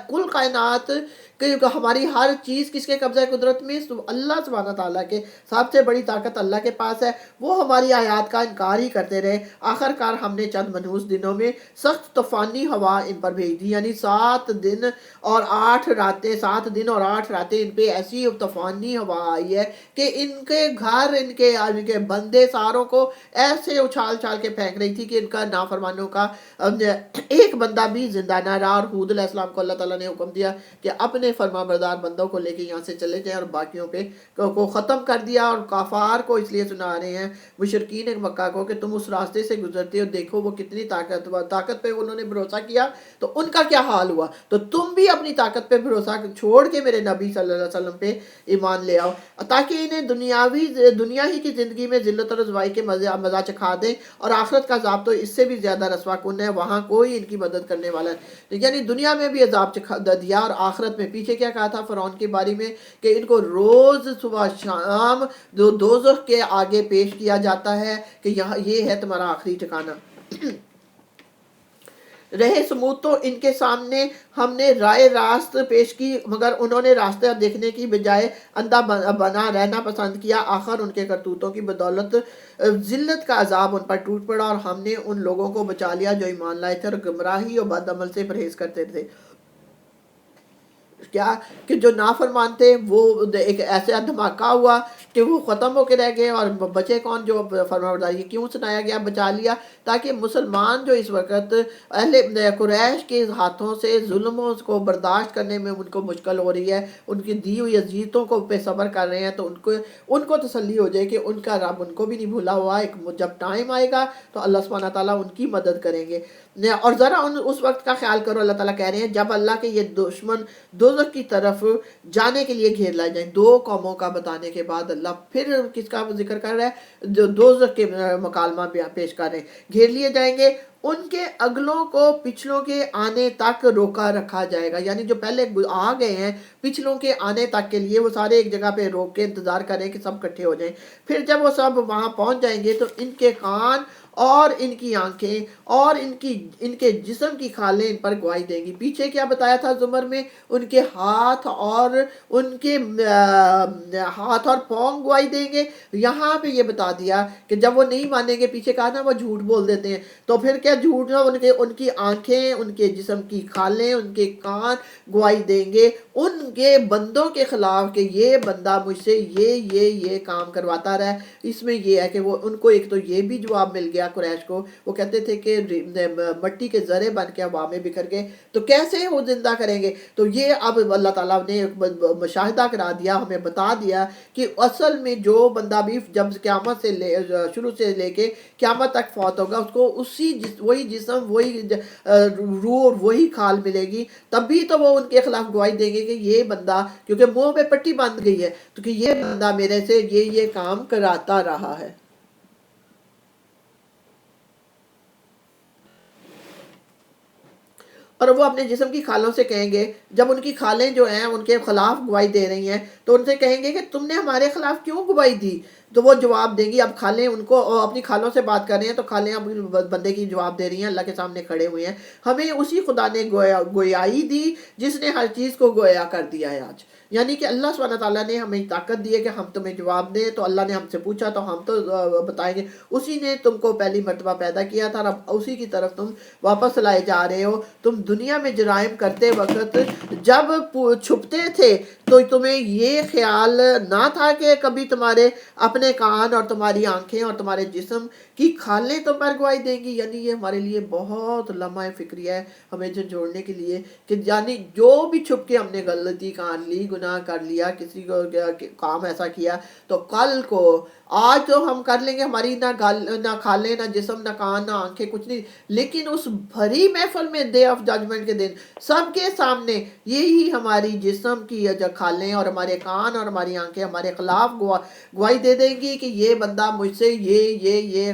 کل کائنات کہ ہماری ہر چیز کس کے قبضہ قدرت میں؟ اللہ سبحانہ تعالیٰ کے۔ سب سے بڑی طاقت اللہ کے پاس ہے، وہ ہماری آیات کا انکار ہی کرتے رہے۔ آخر کار ہم نے چند منحوس دنوں میں سخت طوفانی ہوا ان پر بھیج دی، یعنی 7 دن اور 8 راتیں ان پہ ایسی طوفانی ہوا آئی ہے کہ ان کے گھر، ان کے بندے ساروں کو ایسے اچھال چھال کے پھینک رہی تھی کہ ان کا نافرمانوں کا ایک بندہ بھی زندہ نہ رہا۔ اور ہود علیہ السلام کو اللہ تعالیٰ نے حکم دیا کہ اپنے فرما بردار بندوں کو لے کے یہاں سے چلے جائیں اور باقیوں پہ کو ختم کر دیا۔ اور کافار کو اس لیے سنا رہے ہیں، مشرکین مکہ کو، کہ تم اس راستے سے گزرتے ہو، دیکھو وہ کتنی طاقت پہ انہوں نے بھروسہ کیا تو ان کا کیا حال ہوا، تو تم بھی اپنی طاقت پہ بھروسہ چھوڑ کے میرے نبی صلی اللہ علیہ وسلم پہ ایمان لے آؤ، تاکہ انہیں دنیا ہی کی زندگی میں ذلت اور رسوائی کے مزہ چکھا دیں، اور آخرت کا عذاب تو اس سے بھی زیادہ رسوا کن ہے، وہاں کوئی ان کی مدد کرنے والا ہے۔ یعنی دنیا میں بھی عذاب دیا اور آخرت میں۔ پیچھے کیا کہا تھا فرعون کے بارے میں کہ ان کو روز صبح شام دوزخ کے آگے پیش کیا جاتا ہے کہ یہ ہے تمہارا آخری ٹھکانہ۔ رہے سمود تو ان کے سامنے ہم نے رائے راست پیش کی، مگر انہوں نے راستہ دیکھنے کی بجائے اندھا بنا رہنا پسند کیا۔ آخر ان کے کرتوتوں کی بدولت ذلت کا عذاب ان پر ٹوٹ پڑا، اور ہم نے ان لوگوں کو بچا لیا جو ایمان لائے تھے اور گمراہی اور بد عمل سے پرہیز کرتے تھے۔ کیا کہ جو نافرمان تھے وہ ایک ایسا دھماکہ ہوا کہ وہ ختم ہو کے رہ گئے، اور بچے کون جو فرمانبرداری۔ کیوں سنایا گیا بچا لیا؟ تاکہ مسلمان جو اس وقت اہل قریش کے ہاتھوں سے ظلموں کو برداشت کرنے میں ان کو مشکل ہو رہی ہے، ان کی دی ہوئی اذیتوں کو پہ صبر کر رہے ہیں، تو ان کو تسلی ہو جائے کہ ان کا رب ان کو بھی نہیں بھولا ہوا، ایک جب ٹائم آئے گا تو اللہ سبحانہ تعالیٰ ان کی مدد کریں گے۔ اور ذرا اس وقت کا خیال کرو، اللہ تعالیٰ کہہ رہے ہیں جب اللہ کے یہ دشمن دوزخ کی طرف جانے کے لیے گھیر لائے جائیں۔ 2 قوموں کا بتانے کے بعد اللہ پھر کس کا ذکر کر رہا ہے؟ جو دوزخ کے مکالمہ پیش کر رہے ہیں۔ گھیر لیے جائیں گے، ان کے اگلوں کو پچھلوں کے آنے تک روکا رکھا جائے گا، یعنی جو پہلے آ گئے ہیں پچھلوں کے آنے تک کے لیے وہ سارے ایک جگہ پہ روک کے انتظار کریں کہ سب کٹھے ہو جائیں۔ پھر جب وہ سب وہاں پہنچ جائیں گے تو ان کے کان اور ان کی آنکھیں اور ان کے جسم کی کھالیں ان پر گواہی دیں گی۔ پیچھے کیا بتایا تھا زمر میں؟ ان کے ہاتھ اور پاؤں گواہی دیں گے۔ یہاں پہ یہ بتا دیا کہ جب وہ نہیں مانیں گے، پیچھے کہا نا وہ جھوٹ بول دیتے ہیں، تو پھر کیا جھوٹ نہ، ان کی آنکھیں، ان کے جسم کی کھالیں، ان کے کان گواہی دیں گے ان کے بندوں کے خلاف کہ یہ بندہ مجھ سے یہ کام کرواتا رہا ہے۔ اس میں یہ ہے کہ وہ ان کو ایک تو یہ بھی جواب مل گیا قریش کو، وہ کہتے تھے کہ مٹی کے ذرے بن کے ہوا میں بکھر گئے تو کیسے وہ زندہ کریں گے؟ تو یہ اب اللہ تعالیٰ نے مشاہدہ کرا دیا، ہمیں بتا دیا کہ اصل میں جو بندہ بھی جب قیامت سے شروع سے لے کے قیامت تک فوت ہوگا اس کو وہی جسم، وہی روح اور وہی کھال ملے گی، تب بھی تو وہ ان کے خلاف گواہی دیں گے کہ یہ بندہ، کیونکہ منہ پہ پٹی باندھ گئی ہے، تو کہ یہ بندہ میرے سے یہ کام کراتا رہا ہے۔ اور وہ اپنے جسم کی کھالوں سے کہیں گے، جب ان کی کھالیں جو ہیں ان کے خلاف گواہی دے رہی ہیں تو ان سے کہیں گے کہ تم نے ہمارے خلاف کیوں گواہی دی؟ تو وہ جواب دیں گی. اب کھالیں ان کو اپنی خالوں سے بات کر رہے ہیں تو خالیں اب بندے کی جواب دے رہی ہیں, اللہ کے سامنے کھڑے ہوئے ہیں. ہمیں اسی خدا نے گویائی دی جس نے ہر چیز کو گویا کر دیا ہے آج. یعنی کہ اللہ سبحانہ تعالیٰ نے ہمیں طاقت دی ہے کہ ہم تمہیں جواب دیں. تو اللہ نے ہم سے پوچھا تو ہم تو بتائیں گے. اسی نے تم کو پہلی مرتبہ پیدا کیا تھا اور اب اسی کی طرف تم واپس لائے جا رہے ہو. تم دنیا میں جرائم کرتے وقت جب چھپتے تھے تو تمہیں یہ خیال نہ تھا کہ کبھی تمہارے اپنے کان اور تمہاری آنکھیں اور تمہارے جسم کی کھالیں تم پر گواہی دیں گی. یعنی یہ ہمارے لیے بہت لمحہ فکریہ ہے ہمیں جھنجھوڑنے کے لیے کہ یعنی جو بھی چھپ کے ہم نے غلطی کر لی, گناہ کر لیا, کسی کو کام ایسا کیا تو کل کو آج تو ہم کر لیں گے, ہماری نہ کھالیں نہ جسم نہ کان نہ آنکھیں کچھ نہیں, لیکن اس بھری محفل میں ڈے آف ججمنٹ کے دن سب کے سامنے یہی ہماری جسم کی کھالیں اور ہمارے کان اور ہماری آنکھیں ہمارے خلاف گواہی دے دیں گی کہ یہ بندہ مجھ سے یہ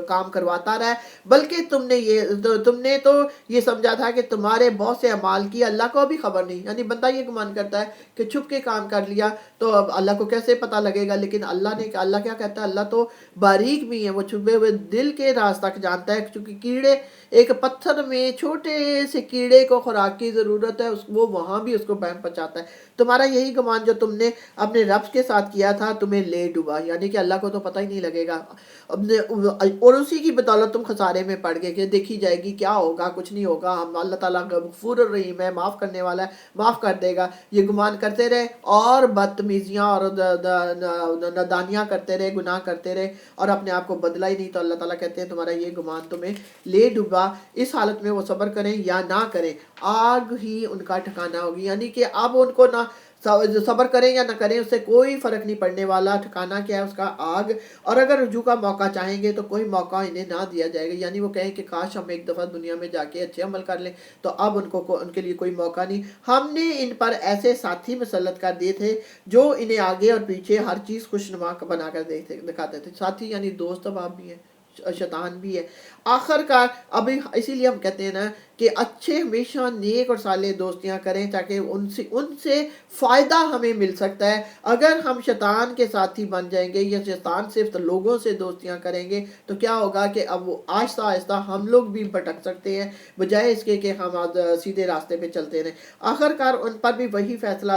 کام کرواتا رہا ہے, بلکہ تم نے تو یہ سمجھا تھا کہ تمہارے بہت سے اعمال کی اللہ کو بھی خبر نہیں. یعنی بندہ یہ گمان کرتا ہے کہ چھپ کے کام کر لیا تو اب اللہ کو کیسے پتہ لگے گا, لیکن اللہ کیا کہتا ہے, اللہ تو باریک بھی ہے, وہ چھپے ہوئے دل کے راز تک جانتا ہے. کیونکہ کیڑے ایک پتھر میں چھوٹے سے کیڑے کو خوراک کی ضرورت ہے, وہ وہاں بھی اس کو بہم پہنچاتا ہے. تمہارا یہی گمان جو تم نے اپنے رب کے ساتھ کیا تھا تمہیں لے ڈوبا. یعنی کہ اللہ کو تو پتہ ہی نہیں لگے گا, اور اسی کی بدولت تم خسارے میں پڑ گئے کہ دیکھی جائے گی کیا ہوگا, کچھ نہیں ہوگا, ہم اللہ تعالیٰ غفور الرحیم ہے, معاف کرنے والا ہے, معاف کر دے گا. یہ گمان کرتے رہے اور بدتمیزیاں اور نادانیاں کرتے رہے, گناہ کرتے رہے اور اپنے آپ کو بدلا ہی نہیں. تو اللہ تعالیٰ کہتے ہیں تمہارا یہ گمان تمہیں لے ڈوبا. اس حالت میں وہ صبر کریں یا نہ کریں, آگ ہی ان کا ٹھکانہ ہوگی. یعنی کہ اب ان کو نہ صبر کریں یا نہ کریں اس سے کوئی فرق نہیں پڑنے والا, ٹھکانہ کیا ہے اس کا, آگ. اور اگر رجوع کا موقع چاہیں گے تو کوئی موقع انہیں نہ دیا جائے گا. یعنی وہ کہیں کہ کاش ہم ایک دفعہ دنیا میں جا کے اچھے عمل کر لیں, تو اب ان کے لیے کوئی موقع نہیں. ہم نے ان پر ایسے ساتھی مسلط کر دیے تھے جو انہیں آگے اور پیچھے ہر چیز خوشنما بنا کر دکھاتے تھے. ساتھی یعنی دوست اب آپ بھی ہیں, شیطان بھی ہے. آخر کار ابھی اسی لیے ہم کہتے ہیں نا کہ اچھے ہمیشہ نیک اور صالح دوستیاں کریں تاکہ ان سے فائدہ ہمیں مل سکتا ہے. اگر ہم شیطان کے ساتھی بن جائیں گے یا شیطان صرف لوگوں سے دوستیاں کریں گے تو کیا ہوگا کہ اب آہستہ آہستہ ہم لوگ بھی بھٹک سکتے ہیں بجائے اس کے کہ ہم سیدھے راستے پہ چلتے رہیں. آخر کار ان پر بھی وہی فیصلہ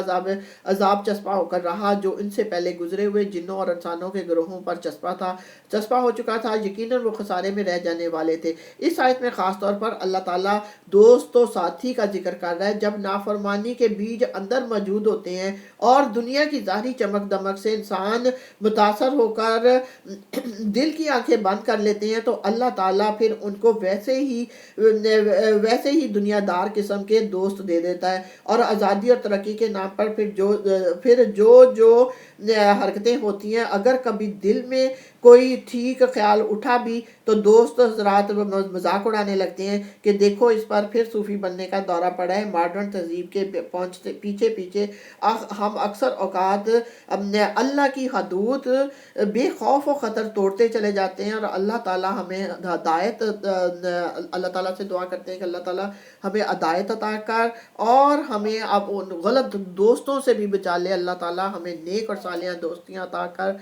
عذاب چسپاں ہو کر رہا جو ان سے پہلے گزرے ہوئے جنوں اور انسانوں کے گروہوں پر چسپاں ہو چکا تھا. یقیناً وہ خسارے میں رہ جانے والے تھے. اس آیت میں خاص طور پر اللہ تعالیٰ دوست و ساتھی کا ذکر کر رہا ہے. جب نافرمانی کے بیج اندر موجود ہوتے ہیں اور دنیا کی ظاہری چمک دمک سے انسان متاثر ہو کر دل کی آنکھیں بند کر لیتے ہیں تو اللہ تعالیٰ پھر ان کو ویسے ہی دنیا دار قسم کے دوست دے دیتا ہے. اور آزادی اور ترقی کے نام پر پھر جو حرکتیں ہوتی ہیں, اگر کبھی دل میں کوئی ٹھیک خیال اٹھا بھی تو دوست حضرات مذاق اڑانے لگتے ہیں کہ دیکھو اس پر پھر صوفی بننے کا دورہ پڑا ہے. ماڈرن تہذیب کے پیچھے ہم اکثر اوقات اللہ کی حدود بے خوف و خطر توڑتے چلے جاتے ہیں. اور اللہ تعالیٰ ہمیں اللہ تعالیٰ سے دعا کرتے ہیں کہ اللہ تعالیٰ ہمیں ہدایت عطا کر اور ہمیں اب ان غلط دوستوں سے بھی بچا لے. اللہ تعالیٰ ہمیں نیک اور صالحہ دوستیاں عطا کر.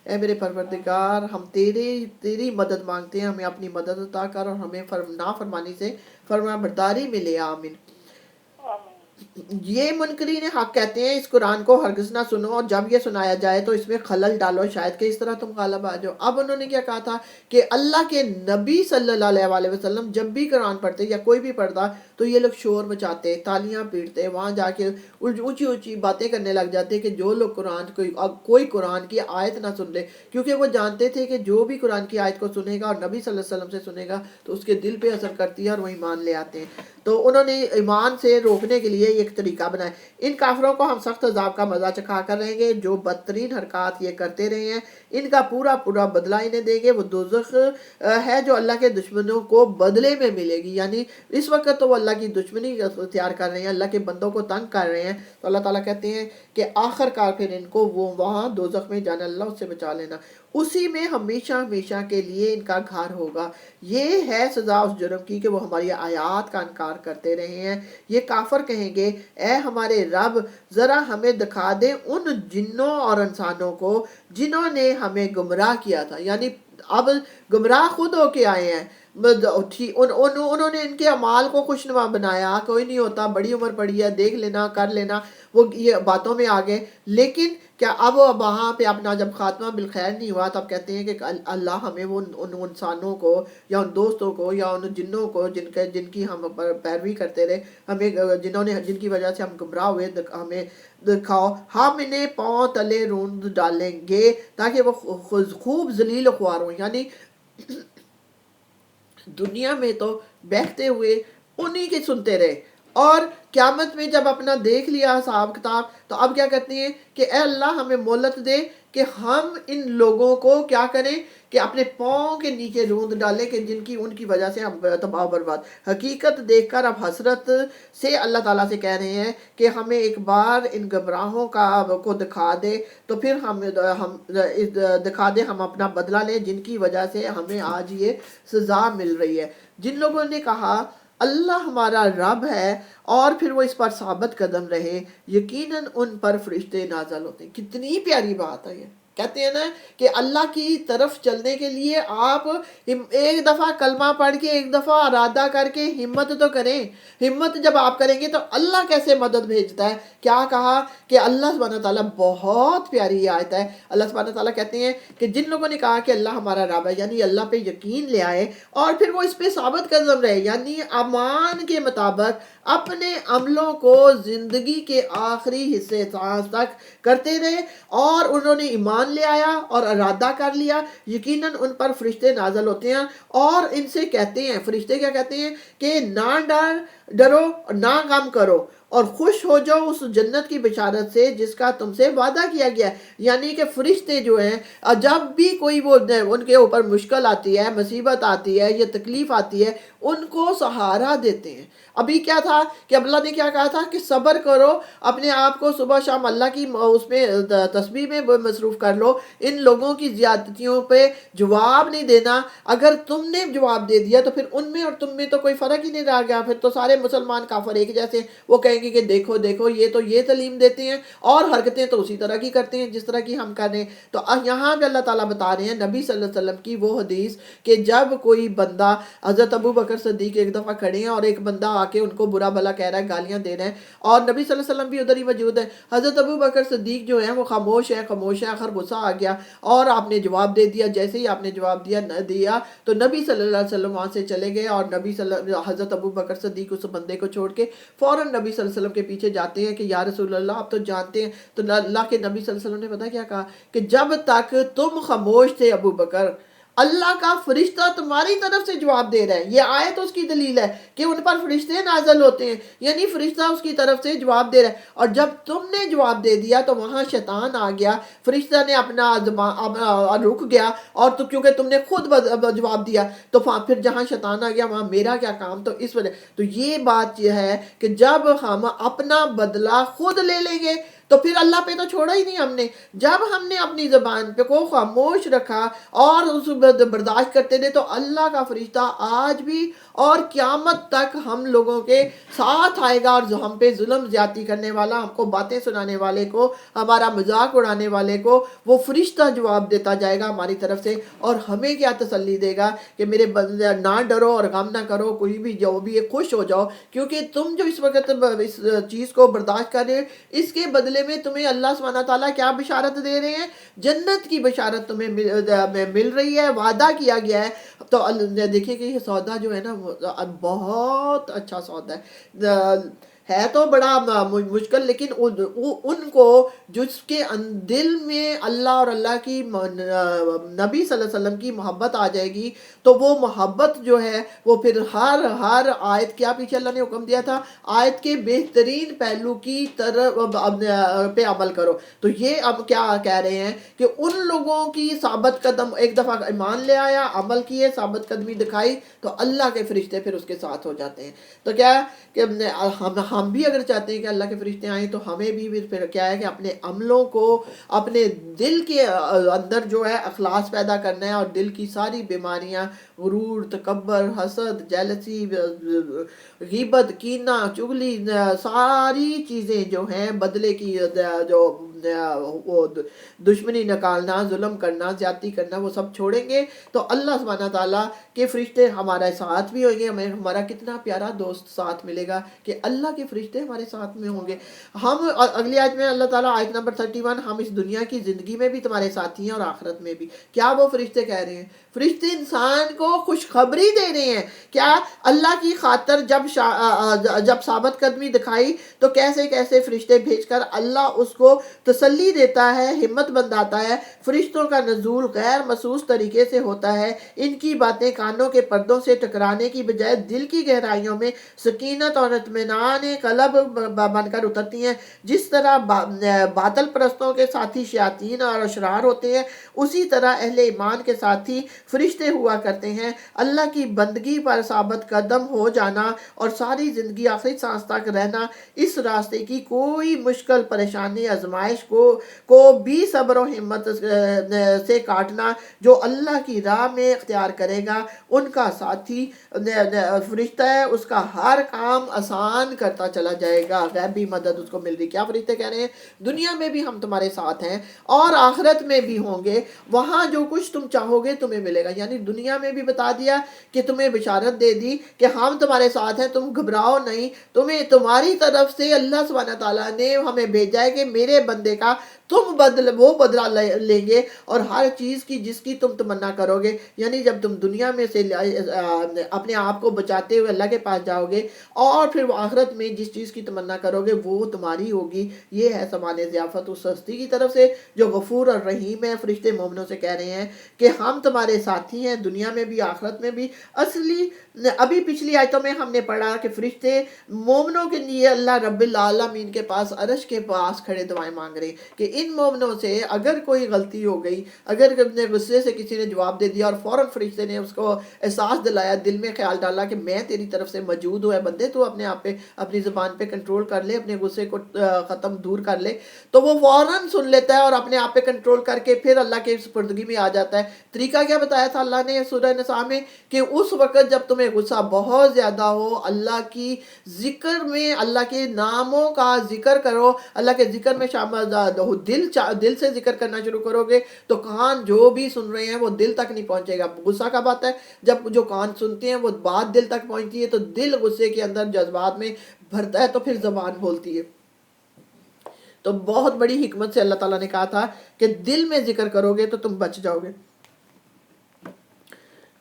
اے میرے پروردگار, ہم تیری مدد مانگتے ہیں, ہمیں اپنی مدد عطا کر اور ہمیں نافرمانی سے فرمانبرداری میں لے. آمین. یہ منکرین حق کہتے ہیں اس قرآن کو ہرگز نہ سنو, اور جب یہ سنایا جائے تو اس میں خلل ڈالو شاید کہ اس طرح تم غالب آ جاؤ. اب انہوں نے کیا کہا تھا کہ اللہ کے نبی صلی اللہ علیہ وسلم جب بھی قرآن پڑھتے یا کوئی بھی پڑھتا تو یہ لوگ شور مچاتے, تالیاں پیٹتے, وہاں جا کے اونچی باتیں کرنے لگ جاتے کہ جو لوگ کوئی قرآن کی آیت نہ سن لے, کیونکہ وہ جانتے تھے کہ جو بھی قرآن کی آیت کو سنے گا اور نبی صلی اللہ علیہ وسلم سے سنے گا تو اس کے دل پہ اثر کرتی ہے اور وہ ایمان لے آتے ہیں. تو انہوں نے ایمان سے روکنے کے لیے ایک طریقہ بنایا. ان کافروں کو ہم سخت عذاب کا مزہ چکھا کر رہیں گے جو بدترین حرکات یہ کرتے رہے ہیں. ان کا پورا بدلہ انہیں دیں گے. وہ دوزخ ہے جو اللہ کے دشمنوں کو بدلے میں ملے گی. یعنی اس وقت تو وہ اللہ کی دشمنی اختیار کر رہے ہیں, اللہ کے بندوں کو تنگ کر رہے ہیں. تو اللہ تعالیٰ کہتے ہیں کہ آخر کار پھر ان کو وہ وہاں دوزخ میں جانا, اللہ اس سے بچا لینا, اسی میں ہمیشہ کے لیے ان کا گھر ہوگا. یہ ہے سزا اس جرم کی کہ وہ ہماری آیات کا انکار کرتے رہے ہیں. یہ کافر کہیں گے اے ہمارے رب ذرا ہمیں دکھا دے ان جنوں اور انسانوں کو جنہوں نے ہمیں گمراہ کیا تھا. یعنی اب گمراہ خود ہو کے آئے ہیں. انہوں نے ان کے اعمال کو خوشنما بنایا, کوئی نہیں ہوتا, بڑی عمر پڑی ہے, دیکھ لینا, کر لینا, وہ یہ باتوں میں آگے. لیکن کیا اب وہاں پہ اپنا جب خاتمہ بالخیر نہیں ہوا تو اب کہتے ہیں کہ اللہ ہمیں وہ ان انسانوں کو یا ان دوستوں کو یا ان جنوں کو جن کی ہم پیروی کرتے رہے, ہمیں جن کی وجہ سے ہم گمراہ ہوئے, ہمیں دکھاؤ, ہم انہیں پاؤں تلے روند ڈالیں گے تاکہ وہ خوب ذلیل و خوار ہوں. یعنی دنیا میں تو بہتے ہوئے انہی کے سنتے رہے, اور قیامت میں جب اپنا دیکھ لیا حساب کتاب تو اب کیا کہتے ہیں کہ اے اللہ ہمیں مہلت دے کہ ہم ان لوگوں کو کیا کریں کہ اپنے پاؤں کے نیچے روند ڈالیں کہ ان کی وجہ سے ہم تباہ و برباد. حقیقت دیکھ کر اب حسرت سے اللہ تعالیٰ سے کہہ رہے ہیں کہ ہمیں ایک بار ان گمراہوں کو دکھا دے, تو پھر ہم دکھا دے, ہم اپنا بدلہ لیں جن کی وجہ سے ہمیں آج یہ سزا مل رہی ہے. جن لوگوں نے کہا اللہ ہمارا رب ہے اور پھر وہ اس پر ثابت قدم رہے, یقیناً ان پر فرشتے نازل ہوتے ہیں. کتنی پیاری بات ہے یہ. کہتے ہیں نا کہ اللہ کی طرف چلنے کے لیے آپ ایک دفعہ کلمہ پڑھ کے ایک دفعہ ارادہ کر کے ہمت تو کریں. ہمت جب آپ کریں گے تو اللہ کیسے مدد بھیجتا ہے. کیا کہا کہ اللہ سبحانہ تعالیٰ, بہت پیاری آیت ہے. اللہ سبحانہ تعالیٰ کہتے ہیں کہ جن لوگوں نے کہا کہ اللہ ہمارا رب ہے, یعنی اللہ پہ یقین لے آئے اور پھر وہ اس پہ ثابت قدم رہے, یعنی امان کے مطابق اپنے عملوں کو زندگی کے آخری حصے سانس تک کرتے رہے, اور انہوں نے ایمان لے آیا اور ارادہ کر لیا, یقیناً ان پر فرشتے نازل ہوتے ہیں اور ان سے کہتے ہیں, فرشتے کیا کہتے ہیں کہ نہ ڈرو, نہ غم کرو, اور خوش ہو جاؤ اس جنت کی بشارت سے جس کا تم سے وعدہ کیا گیا ہے. یعنی کہ فرشتے جو ہیں جب بھی کوئی وہ ان کے اوپر مشکل آتی ہے, مصیبت آتی ہے یا تکلیف آتی ہے, ان کو سہارا دیتے ہیں. ابھی کیا تھا کہ اللہ نے کیا کہا تھا کہ صبر کرو, اپنے آپ کو صبح شام اللہ کی اس میں تسبیح میں مصروف کر لو, ان لوگوں کی زیادتیوں پہ جواب نہیں دینا. اگر تم نے جواب دے دیا تو پھر ان میں اور تم میں تو کوئی فرق ہی نہیں رہ گیا, پھر تو سارے مسلمان کافر ایک جیسے. وہ کہیں گے کہ دیکھو دیکھو یہ تو یہ تعلیم دیتے ہیں اور حرکتیں تو اسی طرح کی کرتے ہیں جس طرح کی ہم کر رہے ہیں. تو یہاں پہ اللہ تعالیٰ بتا رہے ہیں نبی صلی اللہ علیہ وسلم کی وہ حدیث کہ جب کوئی بندہ, حضرت ابو بکر صدیق ایک دفعہ کھڑے ہیں اور ایک بندہ آ کے ان کو برا بھلا کہہ رہا ہے, گالیاں دے رہے ہیں, اور نبی صلی اللہ علیہ وسلم بھی ادھر ہی موجود ہے. حضرت ابو بکر صدیق جو ہیں وہ خاموش ہے, آخر غصہ آ گیا اور آپ نے جواب دے دیا. جیسے ہی آپ نے جواب دیا تو نبی صلی اللہ علیہ وسلم وہاں سے چلے گئے, اور حضرت ابو بکر صدیق اس بندے کو چھوڑ کے فوراً نبی صلی اللہ علیہ وسلم کے پیچھے جاتے ہیں کہ یا رسول اللہ آپ تو جانتے ہیں. تو اللہ کے نبی صلی اللہ علیہ وسلم نے پتہ کیا کہا کہ جب تک تم خاموش تھے ابو بکر, اللہ کا فرشتہ تمہاری طرف سے جواب دے رہا ہے. یہ آیت اس کی دلیل ہے کہ ان پر فرشتے نازل ہوتے ہیں, یعنی فرشتہ اس کی طرف سے جواب دے رہا ہے. اور جب تم نے جواب دے دیا تو وہاں شیطان آ گیا, فرشتہ نے اپنا رک گیا, اور تو کیونکہ تم نے خود جواب دیا تو پھر جہاں شیطان آ گیا وہاں میرا کیا کام. تو اس وجہ تو یہ بات یہ ہے کہ جب ہم اپنا بدلہ خود لے لیں گے تو پھر اللہ پہ تو چھوڑا ہی نہیں ہم نے. جب ہم نے اپنی زبان پہ کو خاموش رکھا اور اس برداشت کرتے رہے تو اللہ کا فرشتہ آج بھی اور قیامت تک ہم لوگوں کے ساتھ آئے گا, اور ہم پہ ظلم زیادتی کرنے والا, ہم کو باتیں سنانے والے کو, ہمارا مذاق اڑانے والے کو وہ فرشتہ جواب دیتا جائے گا ہماری طرف سے. اور ہمیں کیا تسلی دے گا کہ میرے بندے نہ ڈرو اور غم نہ کرو, کوئی بھی جو بھی ہے خوش ہو جاؤ, کیونکہ تم جو اس وقت اس چیز کو برداشت کر رہے ہو اس کے بدلے میں تمہیں اللہ سبحانہ تعالیٰ کیا بشارت دے رہے ہیں, جنت کی بشارت تمہیں مل رہی ہے, وعدہ کیا گیا ہے. تو دیکھیں کہ یہ سودا جو ہے نا بہت اچھا سودا ہے تو بڑا مشکل, لیکن ان کو جس کے دل میں اللہ اور اللہ کی نبی صلی اللہ علیہ وسلم کی محبت آ جائے گی تو وہ محبت جو ہے وہ پھر ہر آیت کیا پیچھے اللہ نے حکم دیا تھا, آیت کے بہترین پہلو کی طرف پہ عمل کرو. تو یہ اب کیا کہہ رہے ہیں کہ ان لوگوں کی ثابت قدم, ایک دفعہ ایمان لے آیا, عمل کیے, ثابت قدمی دکھائی, تو اللہ کے فرشتے پھر اس کے ساتھ ہو جاتے ہیں. تو کیا کہ ہم بھی اگر چاہتے ہیں کہ اللہ کے فرشتے آئیں تو ہمیں بھی پھر کیا ہے کہ اپنے عملوں کو اپنے دل کے اندر جو ہے اخلاص پیدا کرنا ہے، اور دل کی ساری بیماریاں، غرور، تکبر، حسد، جیلسی، غیبت، کینہ، چغلی، ساری چیزیں جو ہیں بدلے کی جو وہ دشمنی نکالنا، ظلم کرنا، زیادتی کرنا، وہ سب چھوڑیں گے تو اللہ سبحانہ تعالیٰ کے فرشتے ہمارے ساتھ بھی ہوں گے. ہمیں ہمارا کتنا پیارا دوست ساتھ ملے گا کہ اللہ کے فرشتے ہمارے ساتھ میں ہوں گے. ہم اگلی آیت میں اللہ تعالیٰ آیت نمبر 31، ہم اس دنیا کی زندگی میں بھی تمہارے ساتھی ہیں اور آخرت میں بھی. کیا وہ فرشتے کہہ رہے ہیں؟ فرشتے انسان کو خوشخبری دے رہے ہیں. کیا اللہ کی خاطر جب ثابت قدمی دکھائی تو کیسے کیسے فرشتے بھیج کر اللہ اس کو تسلی دیتا ہے، ہمت بندھاتا ہے. فرشتوں کا نزول غیر محسوس طریقے سے ہوتا ہے. ان کی باتیں کانوں کے پردوں سے ٹکرانے کی بجائے دل کی گہرائیوں میں سکینت اور اطمینان قلب بن کر اترتی ہیں. جس طرح باطل پرستوں کے ساتھی شیاطین اور اشرار ہوتے ہیں، اسی طرح اہل ایمان کے ساتھی فرشتے ہوا کرتے ہیں. اللہ کی بندگی پر ثابت قدم ہو جانا اور ساری زندگی آخری سانس تک رہنا، اس راستے کی کوئی مشکل پریشانی آزمائش کو بھی صبر و ہمت سے کاٹنا. جو اللہ کی راہ میں اختیار کرے گا ان کا ساتھی فرشتہ ہے، اس کا ہر کام آسان کرتا چلا جائے گا. غیبی مدد اس کو مل رہی. کیا فرشتے کہہ رہے ہیں؟ دنیا میں بھی ہم تمہارے ساتھ ہیں اور آخرت میں بھی ہوں گے. وہاں جو کچھ تم چاہو گے تمہیں ملے گا. یعنی دنیا میں بھی بتا دیا کہ تمہیں بشارت دے دی کہ ہم تمہارے ساتھ ہیں، تم گھبراؤ نہیں. تمہاری طرف سے اللہ سبحانہ تعالیٰ نے ہمیں بھیجا ہے کہ میرے بندے کا تم وہ بدلہ لیں گے اور ہر چیز کی جس کی تم تمنا کرو گے. یعنی جب تم دنیا میں سے اپنے آپ کو بچاتے ہوئے اللہ کے پاس جاؤ گے اور پھر وہ آخرت میں جس چیز کی تمنا کرو گے وہ تمہاری ہوگی. یہ ہے سامان ضیافت اس ہستی کی طرف سے جو غفور اور رحیم ہے. فرشتے مومنوں سے کہہ رہے ہیں کہ ہم تمہارے ساتھی ہیں دنیا میں بھی آخرت میں بھی. اصلی ابھی پچھلی آیتوں میں ہم نے پڑھا کہ فرشتے مومنوں کے لیے اللہ رب العالمین کے پاس عرش کے پاس کھڑے دعائیں مانگ رہے ہیں کہ ان مومنوں سے اگر کوئی غلطی ہو گئی، اگر اپنے غصے سے کسی نے جواب دے دیا اور فوراً فرشتے نے اس کو احساس دلایا، دل میں خیال ڈالا کہ میں تیری طرف سے موجود ہوں، بندے تو اپنے آپ پہ اپنی زبان پہ کنٹرول کر لے، اپنے غصے کو ختم دور کر لے، تو وہ فوراً سن لیتا ہے اور اپنے آپ پہ کنٹرول کر کے پھر اللہ کے سپردگی میں آ جاتا ہے. طریقہ کیا بتایا تھا اللہ نے سورہ نساء میں کہ اس وقت جب تمہیں غصہ بہت زیادہ ہو، اللہ کی ذکر میں اللہ کے ناموں کا ذکر کرو، اللہ کے ذکر میں شامل ہو. دل سے ذکر کرنا شروع کرو گے تو کان جو بھی سن رہے ہیں وہ دل تک نہیں پہنچے گا. غصہ کب آتا ہے؟ جب جو کان سنتے ہیں وہ بات دل تک پہنچتی ہے تو دل غصے کے اندر جذبات میں بھرتا ہے تو پھر زبان بولتی ہے. تو بہت بڑی حکمت سے اللہ تعالیٰ نے کہا تھا کہ دل میں ذکر کرو گے تو تم بچ جاؤ گے.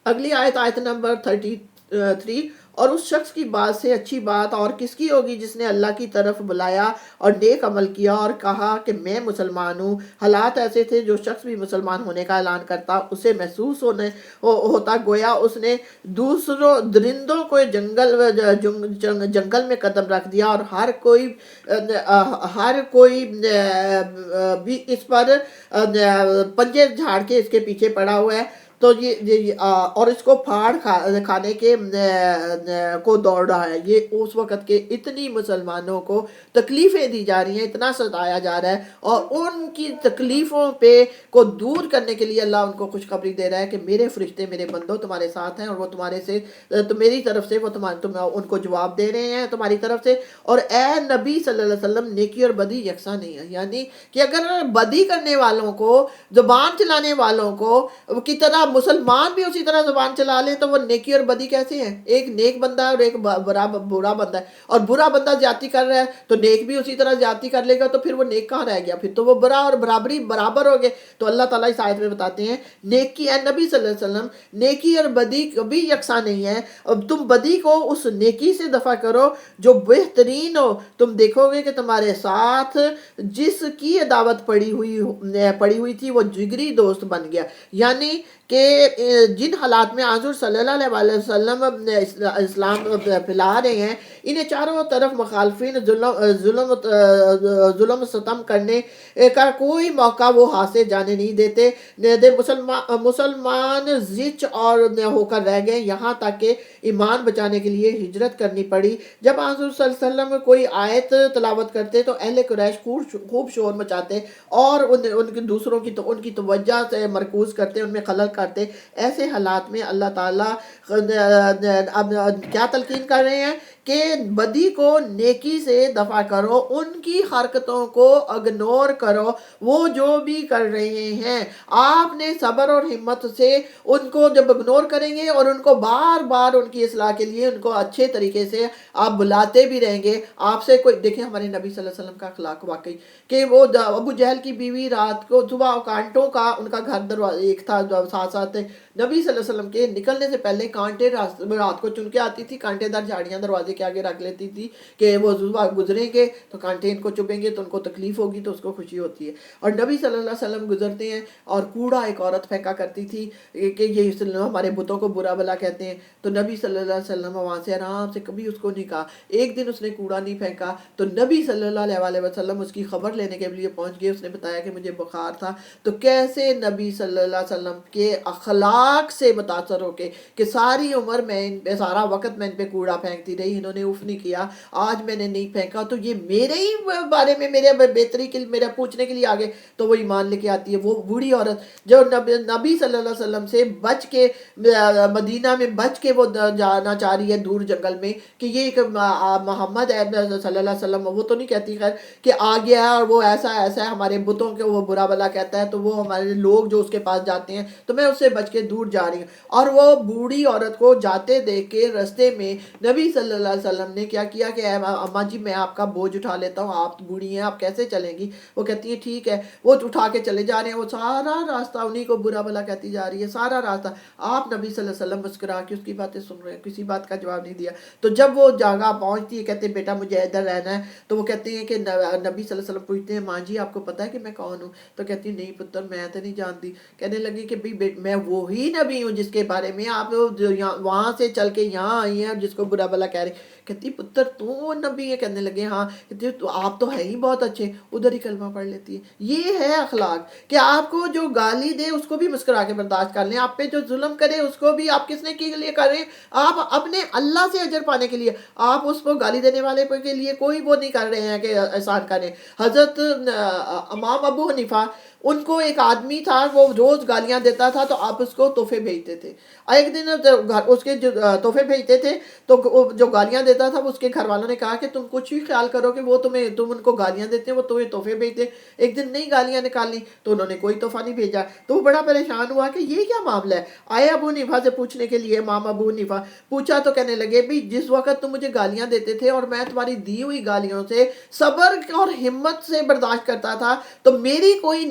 اگلی آیت نمبر 33، اور اس شخص کی بات سے اچھی بات اور کس کی ہوگی جس نے اللہ کی طرف بلایا اور نیک عمل کیا اور کہا کہ میں مسلمان ہوں. حالات ایسے تھے جو شخص بھی مسلمان ہونے کا اعلان کرتا اسے محسوس ہوتا گویا اس نے دوسروں درندوں کو جنگل میں قدم رکھ دیا اور ہر کوئی بھی اس پر پنجے جھاڑ کے اس کے پیچھے پڑا ہوا ہے. تو یہ اور اس کو پھاڑ کھانے کے کو دوڑ رہا ہے. یہ اس وقت کے اتنی مسلمانوں کو تکلیفیں دی جا رہی ہیں، اتنا ستایا جا رہا ہے، اور ان کی تکلیفوں کو دور کرنے کے لیے اللہ ان کو خوشخبری دے رہا ہے کہ میرے فرشتے میرے بندوں تمہارے ساتھ ہیں اور وہ تمہارے سے تو میری طرف سے وہ تم ان کو جواب دے رہے ہیں تمہاری طرف سے. اور اے نبی صلی اللہ علیہ وسلم نیکی اور بدی یکساں نہیں ہے. یعنی کہ اگر بدی کرنے والوں کو، زبان چلانے والوں کو کی طرح مسلمان بھی اسی طرح زبان چلا لیں تو وہ نیکی اور بدی کیسے ہیں؟ ایک نیک بندہ ہے اور ایک برا بندہ ہے، اور برا بندہ زیادتی کر رہا ہے تو نیک بھی اسی طرح زیادتی کر لے گا تو پھر وہ نیک کہاں رہ گیا؟ پھر تو وہ برا اور برابر ہو گئے. تو اللہ تعالیٰ اس آیت میں بتاتے ہیں نیکی، اے نبی صلی اللہ علیہ وسلم نیکی اور بدی کبھی یکساں نہیں ہے. اب تم بدی کو اس نیکی سے دفع کرو جو بہترین ہو. تم دیکھو گے کہ تمہارے ساتھ جس کی عداوت پڑی ہوئی تھی وہ جگری دوست بن گیا. یعنی کہ جن حالات میں حضور صلی اللہ علیہ وسلم اسلام پھیلا رہے ہیں، انہیں چاروں طرف مخالفین ظلم ستم کرنے کا کوئی موقع وہ ہاتھ سے جانے نہیں دیتے۔ مسلمان زچ اور ہو کر رہ گئے، یہاں تک کہ ایمان بچانے کے لیے ہجرت کرنی پڑی۔ جب حضور صلی اللہ علیہ وسلم کوئی آیت تلاوت کرتے تو اہل قریش خوب شور مچاتے اور ان کے دوسروں کی تو ان کی توجہ سے مرکوز کرتے، ان میں خلل کرتے۔ ایسے حالات میں اللہ تعالیٰ اب کیا تلقین کر رہے ہیں کہ بدی کو نیکی سے دفع کرو، ان کی حرکتوں کو اگنور کرو، وہ جو بھی کر رہے ہیں آپ نے صبر اور ہمت سے ان کو جب اگنور کریں گے اور ان کو بار بار ان کی اصلاح کے لیے ان کو اچھے طریقے سے آپ بلاتے بھی رہیں گے۔ آپ سے کوئی دیکھیں ہمارے نبی صلی اللہ علیہ وسلم کا اخلاق واقعی کہ وہ ابو جہل کی بیوی رات کو صبح کانٹوں کا ان کا گھر دروازہ ایک تھا، ساتھ ساتھ نبی صلی اللہ علیہ وسلم کے نکلنے سے پہلے کانٹے رات کو چن کے آتی تھی، کانٹے دار جھاڑیاں دروازے کے آگے رکھ لیتی تھی کہ وہ صبح گزریں گے تو کانٹے ان کو چبھیں گے تو ان کو تکلیف ہوگی تو اس کو خوشی ہوتی ہے۔ اور نبی صلی اللہ علیہ وسلم گزرتے ہیں اور کوڑا ایک عورت پھینکا کرتی تھی کہ یہ ہمارے بتوں کو برا بلا کہتے ہیں، تو نبی صلی اللہ علیہ وسلم وہاں سے آرام سے کبھی اس کو نہیں کہا۔ ایک دن اس نے کوڑا نہیں پھینکا تو نبی صلی اللہ علیہ وسلم اس کی خبر لینے کے لیے پہنچ گئے۔ اس نے بتایا کہ مجھے بخار تھا، تو کیسے نبی صلی اللہ علیہ وسلم کے اخلاق سے متاثر ہو کے کہ ساری عمر میں سارا وقت میں ان پہ کوڑا پھینکتی رہی، انہوں نے اف نہیں کیا، آج میں نے نہیں پھینکا تو یہ میرے ہی بارے میں میرے بہتری کے میرا پوچھنے کے لیے آگے، تو وہ ایمان لے کے آتی ہے۔ وہ بوڑھی عورت جو نبی صلی اللہ علیہ وسلم سے بچ کے مدینہ میں بچ کے وہ جانا چاہ رہی ہے دور جنگل میں کہ یہ ایک محمد ہے صلی اللہ علیہ وسلم، وہ تو نہیں کہتی خیر کہ آ گیا اور وہ ایسا ہے ہمارے بتوں کے وہ برا بلا کہتا ہے تو وہ ہمارے لوگ جو اس کے پاس جاتے ہیں تو میں اس سے بچ کے دور جا رہی ہوں۔ اور وہ بوڑھی عورت کو جاتے دیکھ کے رستے میں نبی صلی اللہ علیہ وسلم نے کیا کیا کہ اماں جی میں آپ کا بوجھ اٹھا لیتا ہوں، آپ بوڑھی ہیں آپ کیسے چلیں گی؟ وہ کہتی ہیں ٹھیک ہے، وہ اٹھا کے چلے جا رہے ہیں، وہ سارا راستہ انہی کو برا بلا کہتی جا رہی ہے سارا راستہ۔ آپ نبی صلی اللہ علیہ وسلم مسکرا کے اس کی باتیں سن رہے ہیں، کسی بات کا جواب نہیں دیا۔ تو جب وہ جگہ پہنچتی ہے کہتے ہیں بیٹا مجھے ادھر رہنا ہے، تو وہ کہتے ہیں کہ نبی صلی اللہ علیہ وسلم پوچھتے ہیں ماں جی آپ کو پتہ ہے کہ میں کون ہوں؟ تو کہتی ہیں نہیں پتر میں تو نہیں جانتی۔ کہنے لگی کہ میں وہی نبی ہوں جس کے بارے میں آپ وہاں سے چل کے یہاں آئی ہیں جس کو برا بلا کہہ رہے۔ کہتی پتر تو وہ نبی ہے؟ کہنے لگے ہاں۔ کہتی تو آپ تو ہے ہی بہت اچھے، ادھر ہی کلمہ پڑھ لیتی ہے۔ یہ ہے اخلاق کہ آپ کو جو گالی دے اس کو بھی مسکرا کے برداشت کر لیں، آپ پہ جو ظلم کرے اس کو بھی آپ کس نے کے لیے کر رہے ہیں؟ آپ اپنے اللہ سے اجر پانے کے لیے، آپ اس کو گالی دینے والے کے لیے کوئی وہ نہیں کر رہے ہیں کہ احسان کریں۔ حضرت امام ابو حنیفہ ان کو ایک آدمی تھا وہ روز گالیاں دیتا تھا تو آپ اس کو تحفے بھیجتے تھے۔ ایک دن اس کے تحفے بھیجتے تھے تو جو گالیاں دیتا تھا اس کے گھر والوں نے کہا کہ تم کچھ بھی خیال کرو کہ وہ تم ان کو گالیاں دیتے ہیں وہ تمہیں تحفے بھیجتے۔ ایک دن نئی گالیاں نکالنی تو انہوں نے کوئی تحفہ نہیں بھیجا، تو وہ بڑا پریشان ہوا کہ یہ کیا معاملہ ہے۔ آئے ابو حنیفہ سے پوچھنے کے لیے، امام ابو حنیفہ پوچھا تو کہنے لگے بھی جس وقت تم مجھے گالیاں دیتے تھے اور میں تمہاری دی ہوئی گالیوں سے صبر اور ہمت سے برداشت کرتا تھا تو میری کوئی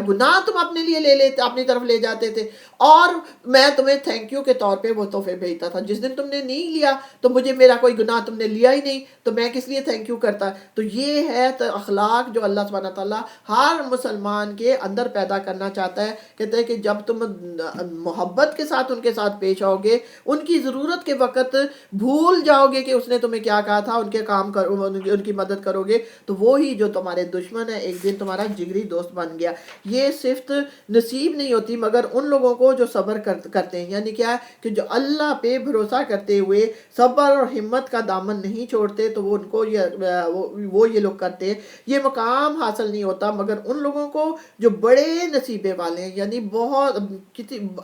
گناہ تم اپنے لیے لے لیتے، اپنی طرف لے جاتے تھے اور میں تمہیں تھینک یو کے طور پہ وہ تحفے بھیجتا تھا۔ جس دن تم نے نہیں لیا تو مجھے میرا کوئی گناہ تم نے لیا ہی نہیں تو میں کس لیے تھینک یو کرتا۔ تو یہ ہے اخلاق جو اللہ سبحانہ تعالیٰ ہر مسلمان کے اندر پیدا کرنا چاہتا ہے۔ کہتے ہیں کہ جب تم محبت کے ساتھ ان کے ساتھ پیش آؤ گے، ان کی ضرورت کے وقت بھول جاؤ گے کہ اس نے تمہیں کیا کہا تھا، ان کے کام کرو، ان کی مدد کرو گے، تو وہی جو تمہارے دشمن ہے ایک دن تمہارا جگری دوست بن گیا۔ یہ صفت نصیب نہیں ہوتی مگر ان لوگوں کو جو صبر کرتے ہیں، یعنی کیا کہ جو اللہ پہ بھروسہ کرتے ہوئے صبر اور ہمت کا دامن نہیں چھوڑتے، تو وہ ان کو یہ لوگ کرتے ہیں۔ یہ مقام حاصل نہیں ہوتا مگر ان لوگوں کو جو بڑے نصیبے والے ہیں، یعنی بہت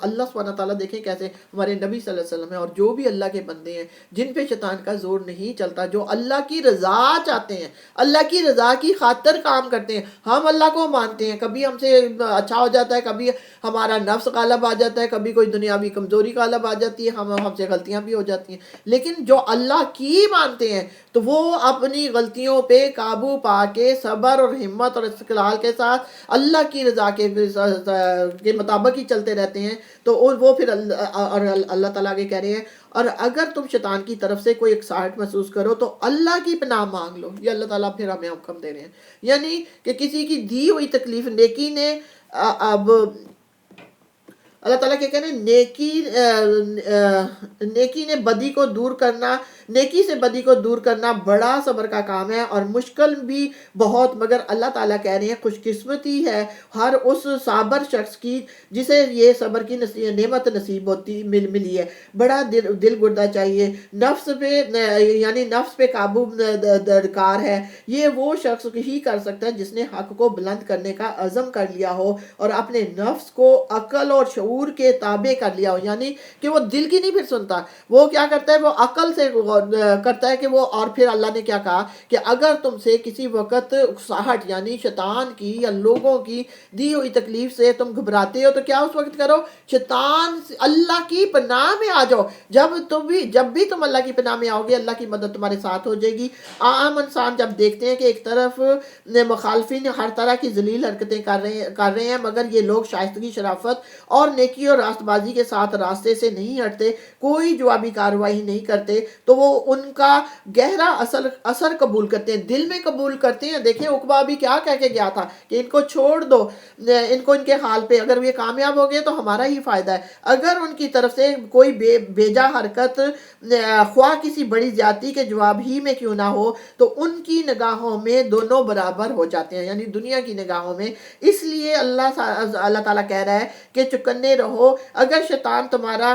اللہ سبحانہ تعالیٰ دیکھیں کیسے ہمارے نبی صلی اللہ علیہ وسلم ہیں اور جو بھی اللہ کے بندے ہیں جن پہ شیطان کا زور نہیں چلتا، جو اللہ کی رضا چاہتے ہیں، اللہ کی رضا کی خاطر کام کرتے ہیں۔ ہم اللہ کو مانتے ہیں، کبھی ہم سے اچھا ہو جاتا ہے، کبھی ہمارا نفس غالب آ جاتا ہے، کبھی کوئی دنیاوی کمزوری غالب آ جاتی ہے، ہم سے غلطیاں بھی ہو جاتی ہیں، لیکن جو اللہ کی مانتے ہیں تو وہ اپنی غلطیوں پہ قابو پا کے صبر اور ہمت اور استقلال کے ساتھ اللہ کی رضا کے مطابق ہی چلتے رہتے ہیں۔ تو وہ پھر اللہ تعالیٰ کے کہہ رہے ہیں اور اگر تم شیطان کی طرف سے کوئی اکساہٹ محسوس کرو تو اللہ کی پناہ مانگ لو۔ یہ اللہ تعالیٰ پھر ہمیں حکم دے رہے ہیں، یعنی کہ کسی کی دی ہوئی تکلیف نیکی نے اب اللہ تعالیٰ کیا کہہ رہے ہیں، نیکی نے بدی کو دور کرنا، نیکی سے بدی کو دور کرنا بڑا صبر کا کام ہے اور مشکل بھی بہت، مگر اللہ تعالیٰ کہہ رہے ہیں خوش قسمتی ہے ہر اس صابر شخص کی جسے یہ صبر کی نعمت نصیب ہوتی ملی ہے۔ بڑا دل گردہ چاہیے، نفس پہ یعنی نفس پہ قابو درکار ہے۔ یہ وہ شخص ہی کر سکتا ہے جس نے حق کو بلند کرنے کا عزم کر لیا ہو اور اپنے نفس کو عقل اور شعور کے تابع کر لیا ہو، یعنی کہ وہ دل کی نہیں پھر سنتا، وہ کیا کرتا ہے، وہ عقل سے کرتا ہے کہ وہ، اور پھر اللہ نے کیا کہا کہ اگر تم سے کسی وقت اکساہٹ یعنی شیطان کی یا لوگوں کی دی ہوئی تکلیف سے تم گھبراتے ہو تو کیا اس وقت کرو، شیطان اللہ کی پناہ میں آ جاؤ۔ جب بھی تم اللہ کی پناہ میں آؤ گے اللہ کی مدد تمہارے ساتھ ہو جائے گی۔ عام انسان جب دیکھتے ہیں کہ ایک طرف مخالفین ہر طرح کی ذلیل حرکتیں کر رہے ہیں مگر یہ لوگ شائستگی، شرافت اور نیکی اور راست بازی کے ساتھ راستے سے نہیں ہٹتے، کوئی جوابی کارروائی نہیں کرتے، تو وہ ان کا گہرا اثر قبول کرتے ہیں، دل میں قبول کرتے ہیں۔ دیکھیں عقبہ بھی کیا کہہ کے گیا تھا کہ ان کو چھوڑ دو، ان کو ان کے حال پہ، اگر یہ کامیاب ہو گئے تو ہمارا ہی فائدہ ہے۔ اگر ان کی طرف سے کوئی بیجا حرکت خواہ کسی بڑی زیادتی کے جواب ہی میں کیوں نہ ہو تو ان کی نگاہوں میں دونوں برابر ہو جاتے ہیں، یعنی دنیا کی نگاہوں میں۔ اس لیے اللہ تعالیٰ کہہ رہا ہے کہ چکنے رہو، اگر شیطان تمہارا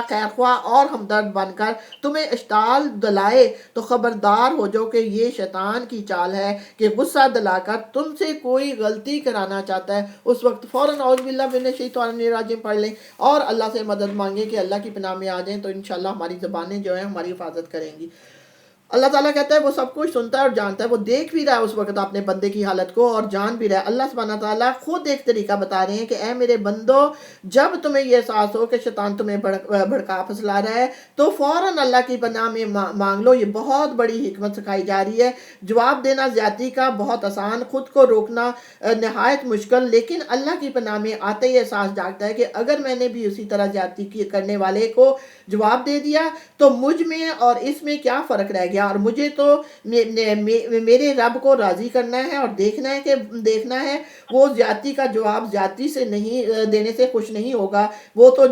خیر خواہ اور ہمدرد بن کر تمہیں اشتعال دلائے تو خبردار ہو جاؤ کہ یہ شیطان کی چال ہے کہ غصہ دلا کر تم سے کوئی غلطی کرانا چاہتا ہے۔ اس وقت فوراً اعوذ باللہ من الشیطان الرجیم پڑھ لیں اور اللہ سے مدد مانگیں کہ اللہ کی پناہ میں آ جائیں، تو انشاءاللہ ہماری زبانیں جو ہیں ہماری حفاظت کریں گی۔ اللہ تعالیٰ کہتا ہے وہ سب کچھ سنتا ہے اور جانتا ہے، وہ دیکھ بھی رہا ہے اس وقت اپنے بندے کی حالت کو اور جان بھی رہا ہے۔ اللہ سبحانہ تعالیٰ خود ایک طریقہ بتا رہے ہیں کہ اے میرے بندو، جب تمہیں یہ احساس ہو کہ شیطان تمہیں بھڑکا پھسلا رہا ہے تو فوراً اللہ کی پناہ میں مانگ لو۔ یہ بہت بڑی حکمت سکھائی جا رہی ہے۔ جواب دینا زیادتی کا بہت آسان، خود کو روکنا نہایت مشکل، لیکن اللہ کی پناہ میں آتے ہی احساس جاگتا ہے کہ اگر میں نے بھی اسی طرح زیادتی کرنے والے کو جواب دے دیا تو مجھ میں اور اس میں کیا فرق رہ گیا، اور مجھے تو میرے رب کو راضی کرنا ہے اور دیکھنا ہے وہ زیادتی کا جواب زیادتی سے نہیں دینے سے خوش نہیں ہوگا۔ وہ تو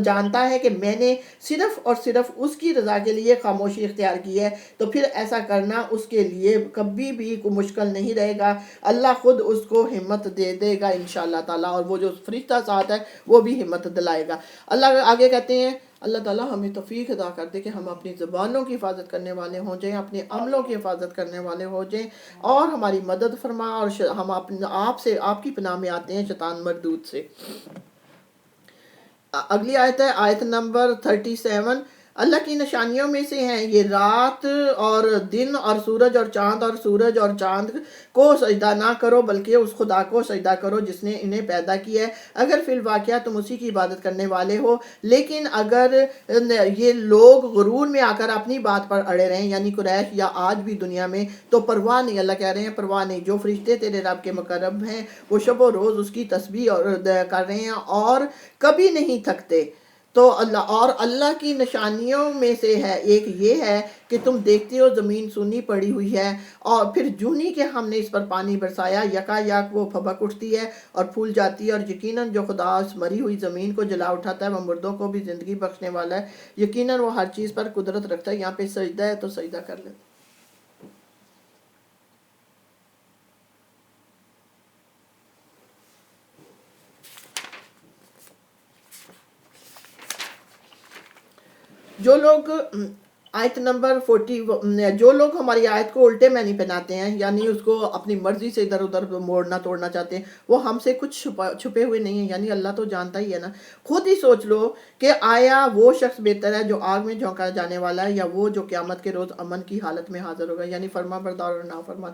جانتا ہے کہ میں نے صرف اور صرف اس کی رضا کے لیے خاموشی اختیار کی ہے، تو پھر ایسا کرنا اس کے لیے کبھی بھی مشکل نہیں رہے گا۔ اللہ خود اس کو ہمت دے گا انشاءاللہ تعالیٰ، اور وہ جو فرشتہ ساتھ ہے وہ بھی ہمت دلائے گا۔ اللہ آگے کہتے ہیں، اللہ تعالیٰ ہمیں توفیق عطا کر دے کہ ہم اپنی زبانوں کی حفاظت کرنے والے ہو جائیں، اپنے عملوں کی حفاظت کرنے والے ہو جائیں، اور ہماری مدد فرما، اور ہم آپ کی پناہ میں آتے ہیں شیطان مردود سے۔ اگلی آیت ہے آیت نمبر 37۔ اللہ کی نشانیوں میں سے ہیں یہ رات اور دن اور سورج اور چاند کو سجدہ نہ کرو بلکہ اس خدا کو سجدہ کرو جس نے انہیں پیدا کیا ہے، اگر فی الواقعہ تم اسی کی عبادت کرنے والے ہو۔ لیکن اگر یہ لوگ غرور میں آ کر اپنی بات پر اڑے رہیں، یعنی قریش یا آج بھی دنیا میں، تو پرواہ نہیں، اللہ کہہ رہے ہیں پرواہ نہیں، جو فرشتے تیرے رب کے مقرب ہیں وہ شب و روز اس کی تسبیح کر رہے ہیں اور کبھی نہیں تھکتے۔ تو اللہ کی نشانیوں میں سے ہے ایک یہ ہے کہ تم دیکھتے ہو زمین سونی پڑی ہوئی ہے، اور پھر جونی کہ ہم نے اس پر پانی برسایا یکا یک وہ پھبک اٹھتی ہے اور پھول جاتی ہے، اور یقیناً جو خدا اس مری ہوئی زمین کو جلا اٹھاتا ہے وہ مردوں کو بھی زندگی بخشنے والا ہے، یقیناً وہ ہر چیز پر قدرت رکھتا ہے۔ یہاں پہ سجدہ ہے تو سجدہ کر لیں۔ جو لوگ آیت نمبر 40، جو لوگ ہماری آیت کو الٹے معنی پہناتے ہیں، یعنی اس کو اپنی مرضی سے ادھر ادھر موڑنا توڑنا چاہتے ہیں، وہ ہم سے کچھ چھپے ہوئے نہیں ہیں، یعنی اللہ تو جانتا ہی ہے نا۔ خود ہی سوچ لو کہ آیا وہ شخص بہتر ہے جو آگ میں جھونکا جانے والا ہے، یا وہ جو قیامت کے روز امن کی حالت میں حاضر ہوگا، یعنی فرما بردار اور نافرمان۔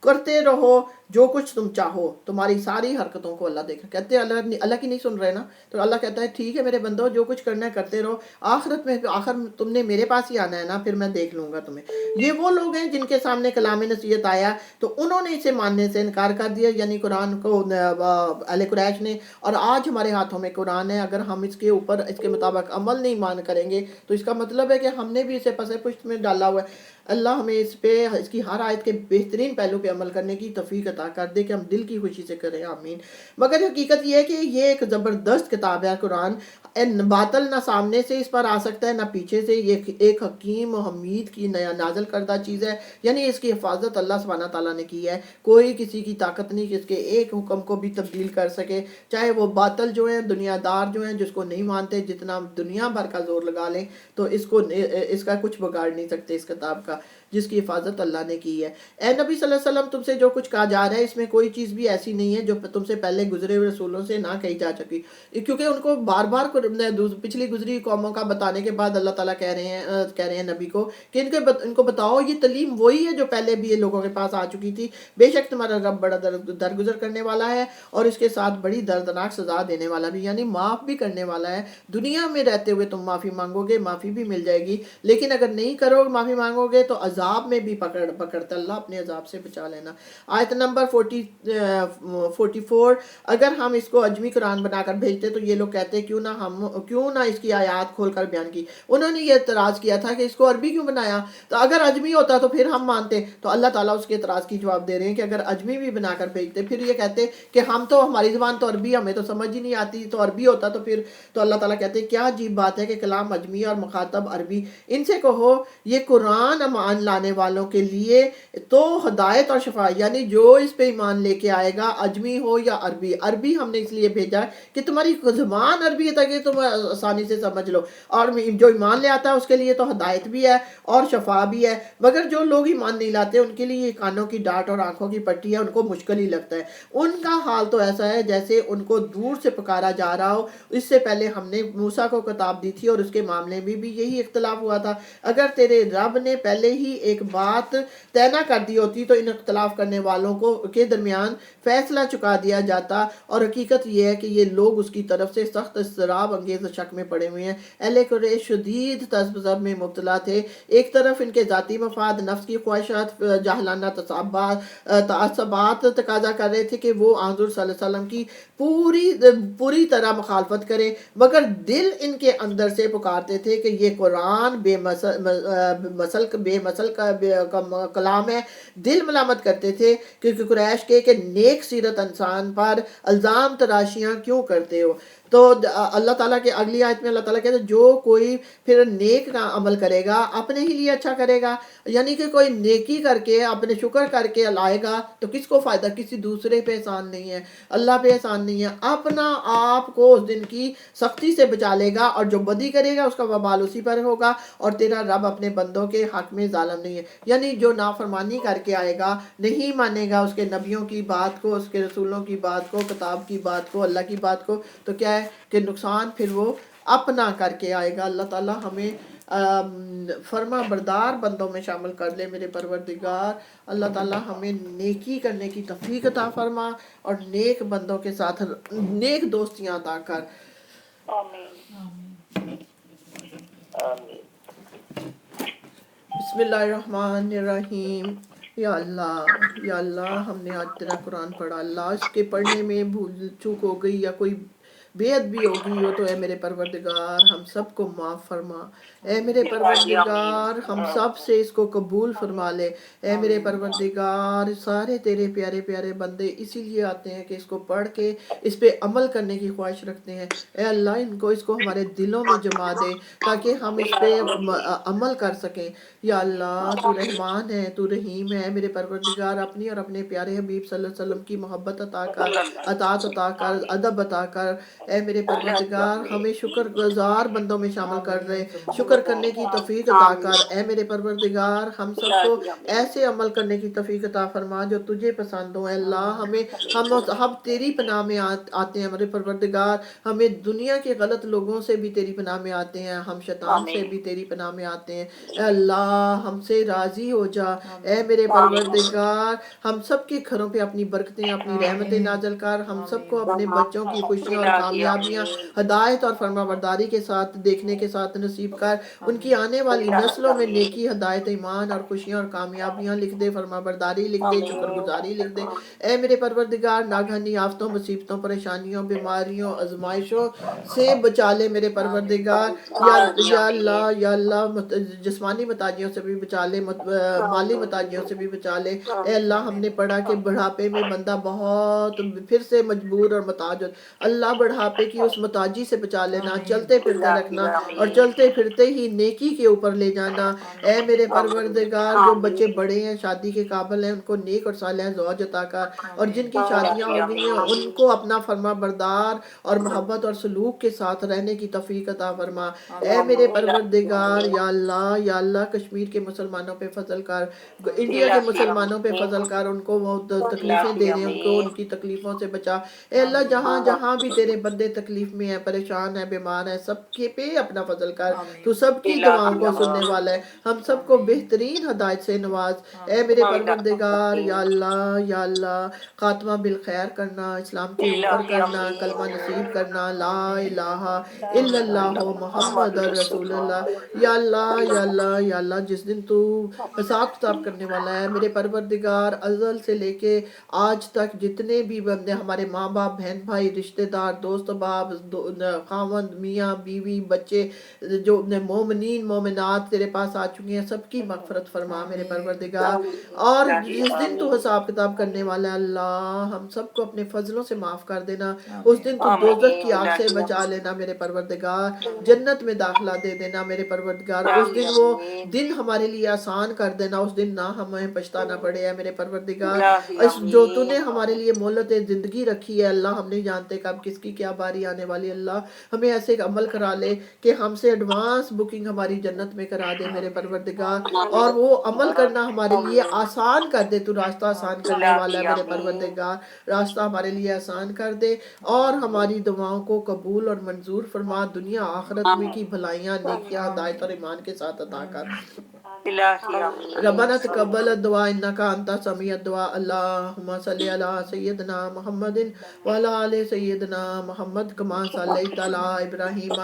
کرتے رہو جو کچھ تم چاہو، تمہاری ساری حرکتوں کو اللہ دیکھ، کہتے ہیں اللہ کی نہیں سن رہے نا، تو اللہ کہتا ہے ٹھیک ہے میرے بندو، جو کچھ کرنا ہے کرتے رہو، آخر تم نے میرے پاس ہی آنا ہے نا، پھر میں دیکھ لوں گا تمہیں۔ یہ وہ لوگ ہیں جن کے سامنے کلام نصیحت آیا تو انہوں نے اسے ماننے سے انکار کر دیا، یعنی قرآن کو اہل قریش نے، اور آج ہمارے ہاتھوں میں قرآن ہے، اگر ہم اس کے مطابق عمل نہیں کریں گے تو اس کا مطلب ہے کہ ہم نے بھی اسے پس پشت میں ڈالا ہوا ہے۔ اللہ ہمیں اس پہ اس کی ہر آیت کے بہترین پہلو پہ عمل کرنے کی توفیق عطا کر دے کہ ہم دل کی خوشی سے کریں، آمین۔ مگر حقیقت یہ ہے کہ یہ ایک زبردست کتاب ہے قرآن، باطل نہ سامنے سے اس پر آ سکتا ہے نہ پیچھے سے، یہ ایک حکیم و حمید کی نیا نازل کردہ چیز ہے، یعنی اس کی حفاظت اللہ سبحانہ تعالیٰ نے کی ہے، کوئی کسی کی طاقت نہیں کہ اس کے ایک حکم کو بھی تبدیل کر سکے، چاہے وہ باطل جو ہیں، دنیا دار جو ہیں، جس کو نہیں مانتے، جتنا دنیا بھر کا زور لگا لیں تو اس کا کچھ بگاڑ نہیں سکتے اس کتاب کا، جس کی حفاظت اللہ نے کی ہے۔ اے نبی صلی اللہ علیہ وسلم، تم سے جو کچھ کہا جا رہا ہے اس میں کوئی چیز بھی ایسی نہیں ہے جو تم سے پہلے گزرے ہوئے رسولوں سے نہ کہی جا چکی، کیونکہ ان کو بار بار پچھلی گزری قوموں کا بتانے کے بعد اللہ تعالیٰ کہہ رہے ہیں نبی کو کہ ان کو بتاؤ یہ تعلیم وہی ہے جو پہلے بھی یہ لوگوں کے پاس آ چکی تھی، بے شک تمہارا رب بڑا درگزر کرنے والا ہے اور اس کے ساتھ بڑی دردناک سزا دینے والا بھی، یعنی معاف بھی کرنے والا ہے۔ دنیا میں رہتے ہوئے تم معافی مانگو گے، معافی بھی مل جائے گی، لیکن اگر نہیں کرو معافی مانگو گے تو عذاب میں بھی پکڑتا اللہ، اپنے عذاب سے بچا لینا۔ آیت نمبر 44، اگر ہم اس کو اجمی قرآن بنا کر بھیجتے تو یہ لوگ کہتے کیوں نہ اس کی آیات کھول کر بیان کی۔ انہوں نے یہ اعتراض کیا تھا کہ اس کو عربی کیوں بنایا، تو اگر اجمی ہوتا تو پھر ہم مانتے، تو اللہ تعالیٰ اس کے اعتراض کی جواب دے رہے ہیں کہ اگر اجمی بھی بنا کر بھیجتے، پھر یہ کہتے کہ ہماری زبان تو عربی، ہمیں تو سمجھ ہی نہیں آتی، تو عربی ہوتا تو پھر تو اللہ تعالیٰ کہتے کیا عجیب بات ہے کہ کلام اجمی اور مخاطب عربی، ان سے کہو یہ قرآن ایمان لانے والوں کے لیے تو ہدایت اور شفا، یعنی جو اس پہ ایمان لے کے آئے گا اجمی ہو یا عربی ہم نے اس لیے بھیجا ہے کہ تمہاری زبان عربی ہے تاکہ تم آسانی سے سمجھ لو، اور جو ایمان لے آتا ہے اس کے لیے تو ہدایت بھی ہے اور شفا بھی ہے، مگر جو لوگ ایمان نہیں لاتے ان کے لیے کانوں کی ڈانٹ اور آنکھوں کی پٹی ہے، ان کو مشکل ہی لگتا ہے، ان کا حال تو ایسا ہے جیسے ان کو دور سے پکارا جا رہا ہو۔ اس سے پہلے ہم نے موسیٰ کو کتاب دی تھی اور اس کے معاملے میں بھی یہی اختلاف ہوا تھا، اگر تیرے رب نے پہلے ہی ایک بات طے نہ کر دی ہوتی تو ان اختلاف کرنے والوں کے درمیان فیصلہ چکا دیا جاتا، اور حقیقت یہ ہے کہ یہ لوگ اس کی طرف سے سخت اضطراب انگیز شک میں پڑے ہوئے ہیں۔ اہل قریش شدید تذبذب میں مبتلا تھے، ایک طرف ان کے ذاتی مفاد، نفس کی خواہشات، جاہلانہ تعصبات تقاضا کر رہے تھے کہ وہ حضور صلی اللہ علیہ وسلم کی پوری طرح مخالفت کریں، مگر دل ان کے اندر سے پکارتے تھے کہ یہ قرآن بے مثل کا کلام ہے۔ دل ملامت کرتے تھے کیونکہ قریش کہ نیک سیرت انسان پر الزام تراشیاں کیوں کرتے ہو۔ تو اللہ تعالیٰ کے اگلی آیت میں اللہ تعالیٰ کہتے ہیں جو کوئی پھر نیک کا عمل کرے گا اپنے ہی لیے اچھا کرے گا، یعنی کہ کوئی نیکی کر کے اپنے شکر کر کے لائے گا تو کس کو فائدہ، کسی دوسرے پہ احسان نہیں ہے، اللہ پہ احسان نہیں ہے، اپنا آپ کو اس دن کی سختی سے بچا لے گا، اور جو بدی کرے گا اس کا وبال اسی پر ہوگا، اور تیرا رب اپنے بندوں کے حق میں ظالم نہیں ہے، یعنی جو نافرمانی کر کے آئے گا، نہیں مانے گا اس کے نبیوں کی بات کو، اس کے رسولوں کی بات کو، کتاب کی بات کو، اللہ کی بات کو، تو کیا ہے کہ نقصان پھر وہ اپنا کر کے آئے گا۔ اللہ تعالیٰ ہمیں فرما بردار بندوں میں شامل کر لے میرے پروردگار، اللہ تعالیٰ ہمیں نیکی کرنے کی توفیق عطا فرما اور نیک بندوں کے ساتھ نیک دوستیاں عطا کر، آمین آمین۔ بسم اللہ الرحمن الرحیم۔ یا اللہ ہم نے آج تیرا قرآن پڑھا، اللہ اس کے پڑھنے میں بھول چوک ہو گئی یا کوئی بے ادبی ہو گئی ہو تو اے میرے پروردگار ہم سب کو معاف فرما، اے میرے پروردگار ہم سب سے اس کو قبول فرما لے، اے میرے پروردگار سارے تیرے پیارے پیارے بندے اسی لیے آتے ہیں کہ اس کو پڑھ کے اس پہ عمل کرنے کی خواہش رکھتے ہیں، اے اللہ اس کو ہمارے دلوں میں جما دے تاکہ ہم اس پہ عمل کر سکیں۔ یا اللہ تو رحمان ہے، تو رحیم ہے، میرے پروردگار اپنی اور اپنے پیارے حبیب صلی اللہ علیہ وسلم کی محبت عطا کر، اطاعت عطا کر، ادب عطا کر، اے میرے پروردگار ہمیں شکر گزار بندوں میں شامل کر رہے، شکر کرنے کی توفیق عطا کر، اے میرے پروردگار ہم سب کو ایسے عمل کرنے کی توفیق عطا فرما جو تجھے پسند ہو، اے اللہ ہم تیری پناہ میں آتے ہیں، میرے پروردگار ہمیں دنیا کے غلط لوگوں سے بھی تیری پناہ میں آتے ہیں، ہم شیطان سے بھی تیری پناہ میں آتے ہیں، اے اللہ ہم سے راضی ہو جا، اے میرے پروردگار ہم سب کے گھروں پہ اپنی برکتیں، اپنی رحمتیں نازل کر، ہم سب کو اپنے بچوں کی خوشیاں اور کامیابیاں ہدایت اور فرما برداری کے ساتھ دیکھنے کے ساتھ نصیب کر. ان کی آنے والی نسلوں میں نیکی ہدایت ایمان اور خوشیاں اور کامیابیاں لکھ دے, فرما برداری لکھ دے, شکر گزاری لکھ دے. اے میرے پروردگار ناگہانی آفتوں مصیبتوں پریشانیوں بیماریوں آزمائشوں سے بچا لے میرے پروردگار. یا اللہ جسمانی محتاجیوں سے بھی بچا لے, مالی محتاجیوں سے بھی بچا لے. اے اللہ ہم نے پڑھا کہ بڑھاپے میں بندہ بہت پھر سے مجبور اور محتاج ہو. اللہ بڑھاپے کی اس محتاجی سے بچا لینا, چلتے پھرتے رکھنا اور چلتے پھرتے ہی نیکی کے اوپر لے جانا. اے میرے پروردگار جو بچے بڑے ہیں شادی کے قابل ہیں ان کو نیک اور صالح زوج عطا کر, اور جن کی شادیاں ہو گئی ہیں ان کو اپنا فرما بردار اور محبت اور سلوک کے ساتھ رہنے کی توفیق عطا فرما. اے میرے پروردگار یا اللہ کشمیر کے مسلمانوں پہ فضل کر, انڈیا کے مسلمانوں پہ فضل کر, ان کو وہ تکلیفیں دے رہے ہیں ان کو ان کی تکلیفوں سے بچا. اے اللہ جہاں جہاں بھی تیرے بندے تکلیف میں ہیں, پریشان ہیں, بیمار ہیں, سب کے پہ اپنا فضل کر. تو سب کی دعاؤں کو سننے والا ہے, ہم سب کو بہترین ہدایت سے نواز. اے میرے پروردگار یا اللہ خاتمہ بالخیر کرنا, اسلام کے اوپر کرنا, کلمہ نصیب کرنا, لا الہ الا اللہ محمد رسول اللہ. یا اللہ جس دن تو حساب کتاب کرنے والا ہے میرے پروردگار, ازل سے لے کے آج تک جتنے بھی بندے ہمارے ماں باپ بہن بھائی رشتہ دار دوست احباب خاوند میاں بیوی بچے جو مومنین مومنات تیرے پاس آ چکے ہیں سب کی مغفرت فرما میرے پروردگار. اور جس دن تو حساب کتاب کرنے والا ہے اللہ ہم سب کو اپنے فضلوں سے معاف کر دینا. اس دن تو دوزخ کی آگ سے بچا لینا میرے پروردگار, جنت میں داخلہ دے دینا میرے پروردگار. اس دن وہ دن ہمارے لیے آسان کر دینا, اس دن نہ ہمیں پچھتانا پڑے ہے میرے پروردگار. جو تو نے ہمارے لیے مہلت زندگی رکھی ہے اللہ ہم نہیں جانتے کب کس کی کیا باری آنے والی. اللہ ہمیں ایسے ایک عمل کرا لے کہ ہم سے ایڈوانس بکنگ ہماری جنت میں کرا دے میرے پروردگار, اور وہ عمل کرنا ہمارے لیے آسان کر دے. تو راستہ آسان کرنے والا ہے میرے پروردگار, راستہ ہمارے لیے آسان کر دے اور ہماری دعاؤں کو قبول اور منظور فرما. دنیا آخرت میں کی بھلائیاں نیکیاں ہدایت اور ایمان کے ساتھ عطا کر. ربنا تقبل الدعاء انك انت سميع الدعاء. اللهم صل على سيدنا محمد وعلى ال سيدنا محمد كما صليت على ابراهيم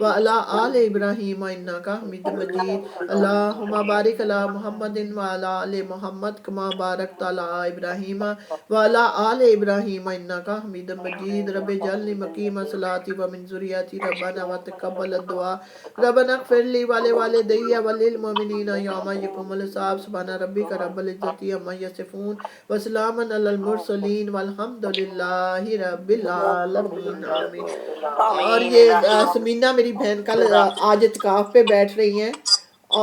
وعلى ال ابراهيم انك حميد مجيد. اللهم بارك على محمد وعلى ال محمد كما باركت على ابراهيم وعلى ال ابراهيم انك حميد مجيد. رب اجعلني مقيم الصلاة ومن ذريتي ربنا وتقبل الدعاء. ربنا اغفر لي ولوالدي وللمؤمنين يوم يقوم الحساب. سبحان ربك رب العزة عما يصفون وسلام على المرسلين والحمد لله رب العالمين. آمین. اور یہ سمینہ میری بہن کل آج اعتکاف پہ بیٹھ رہی ہیں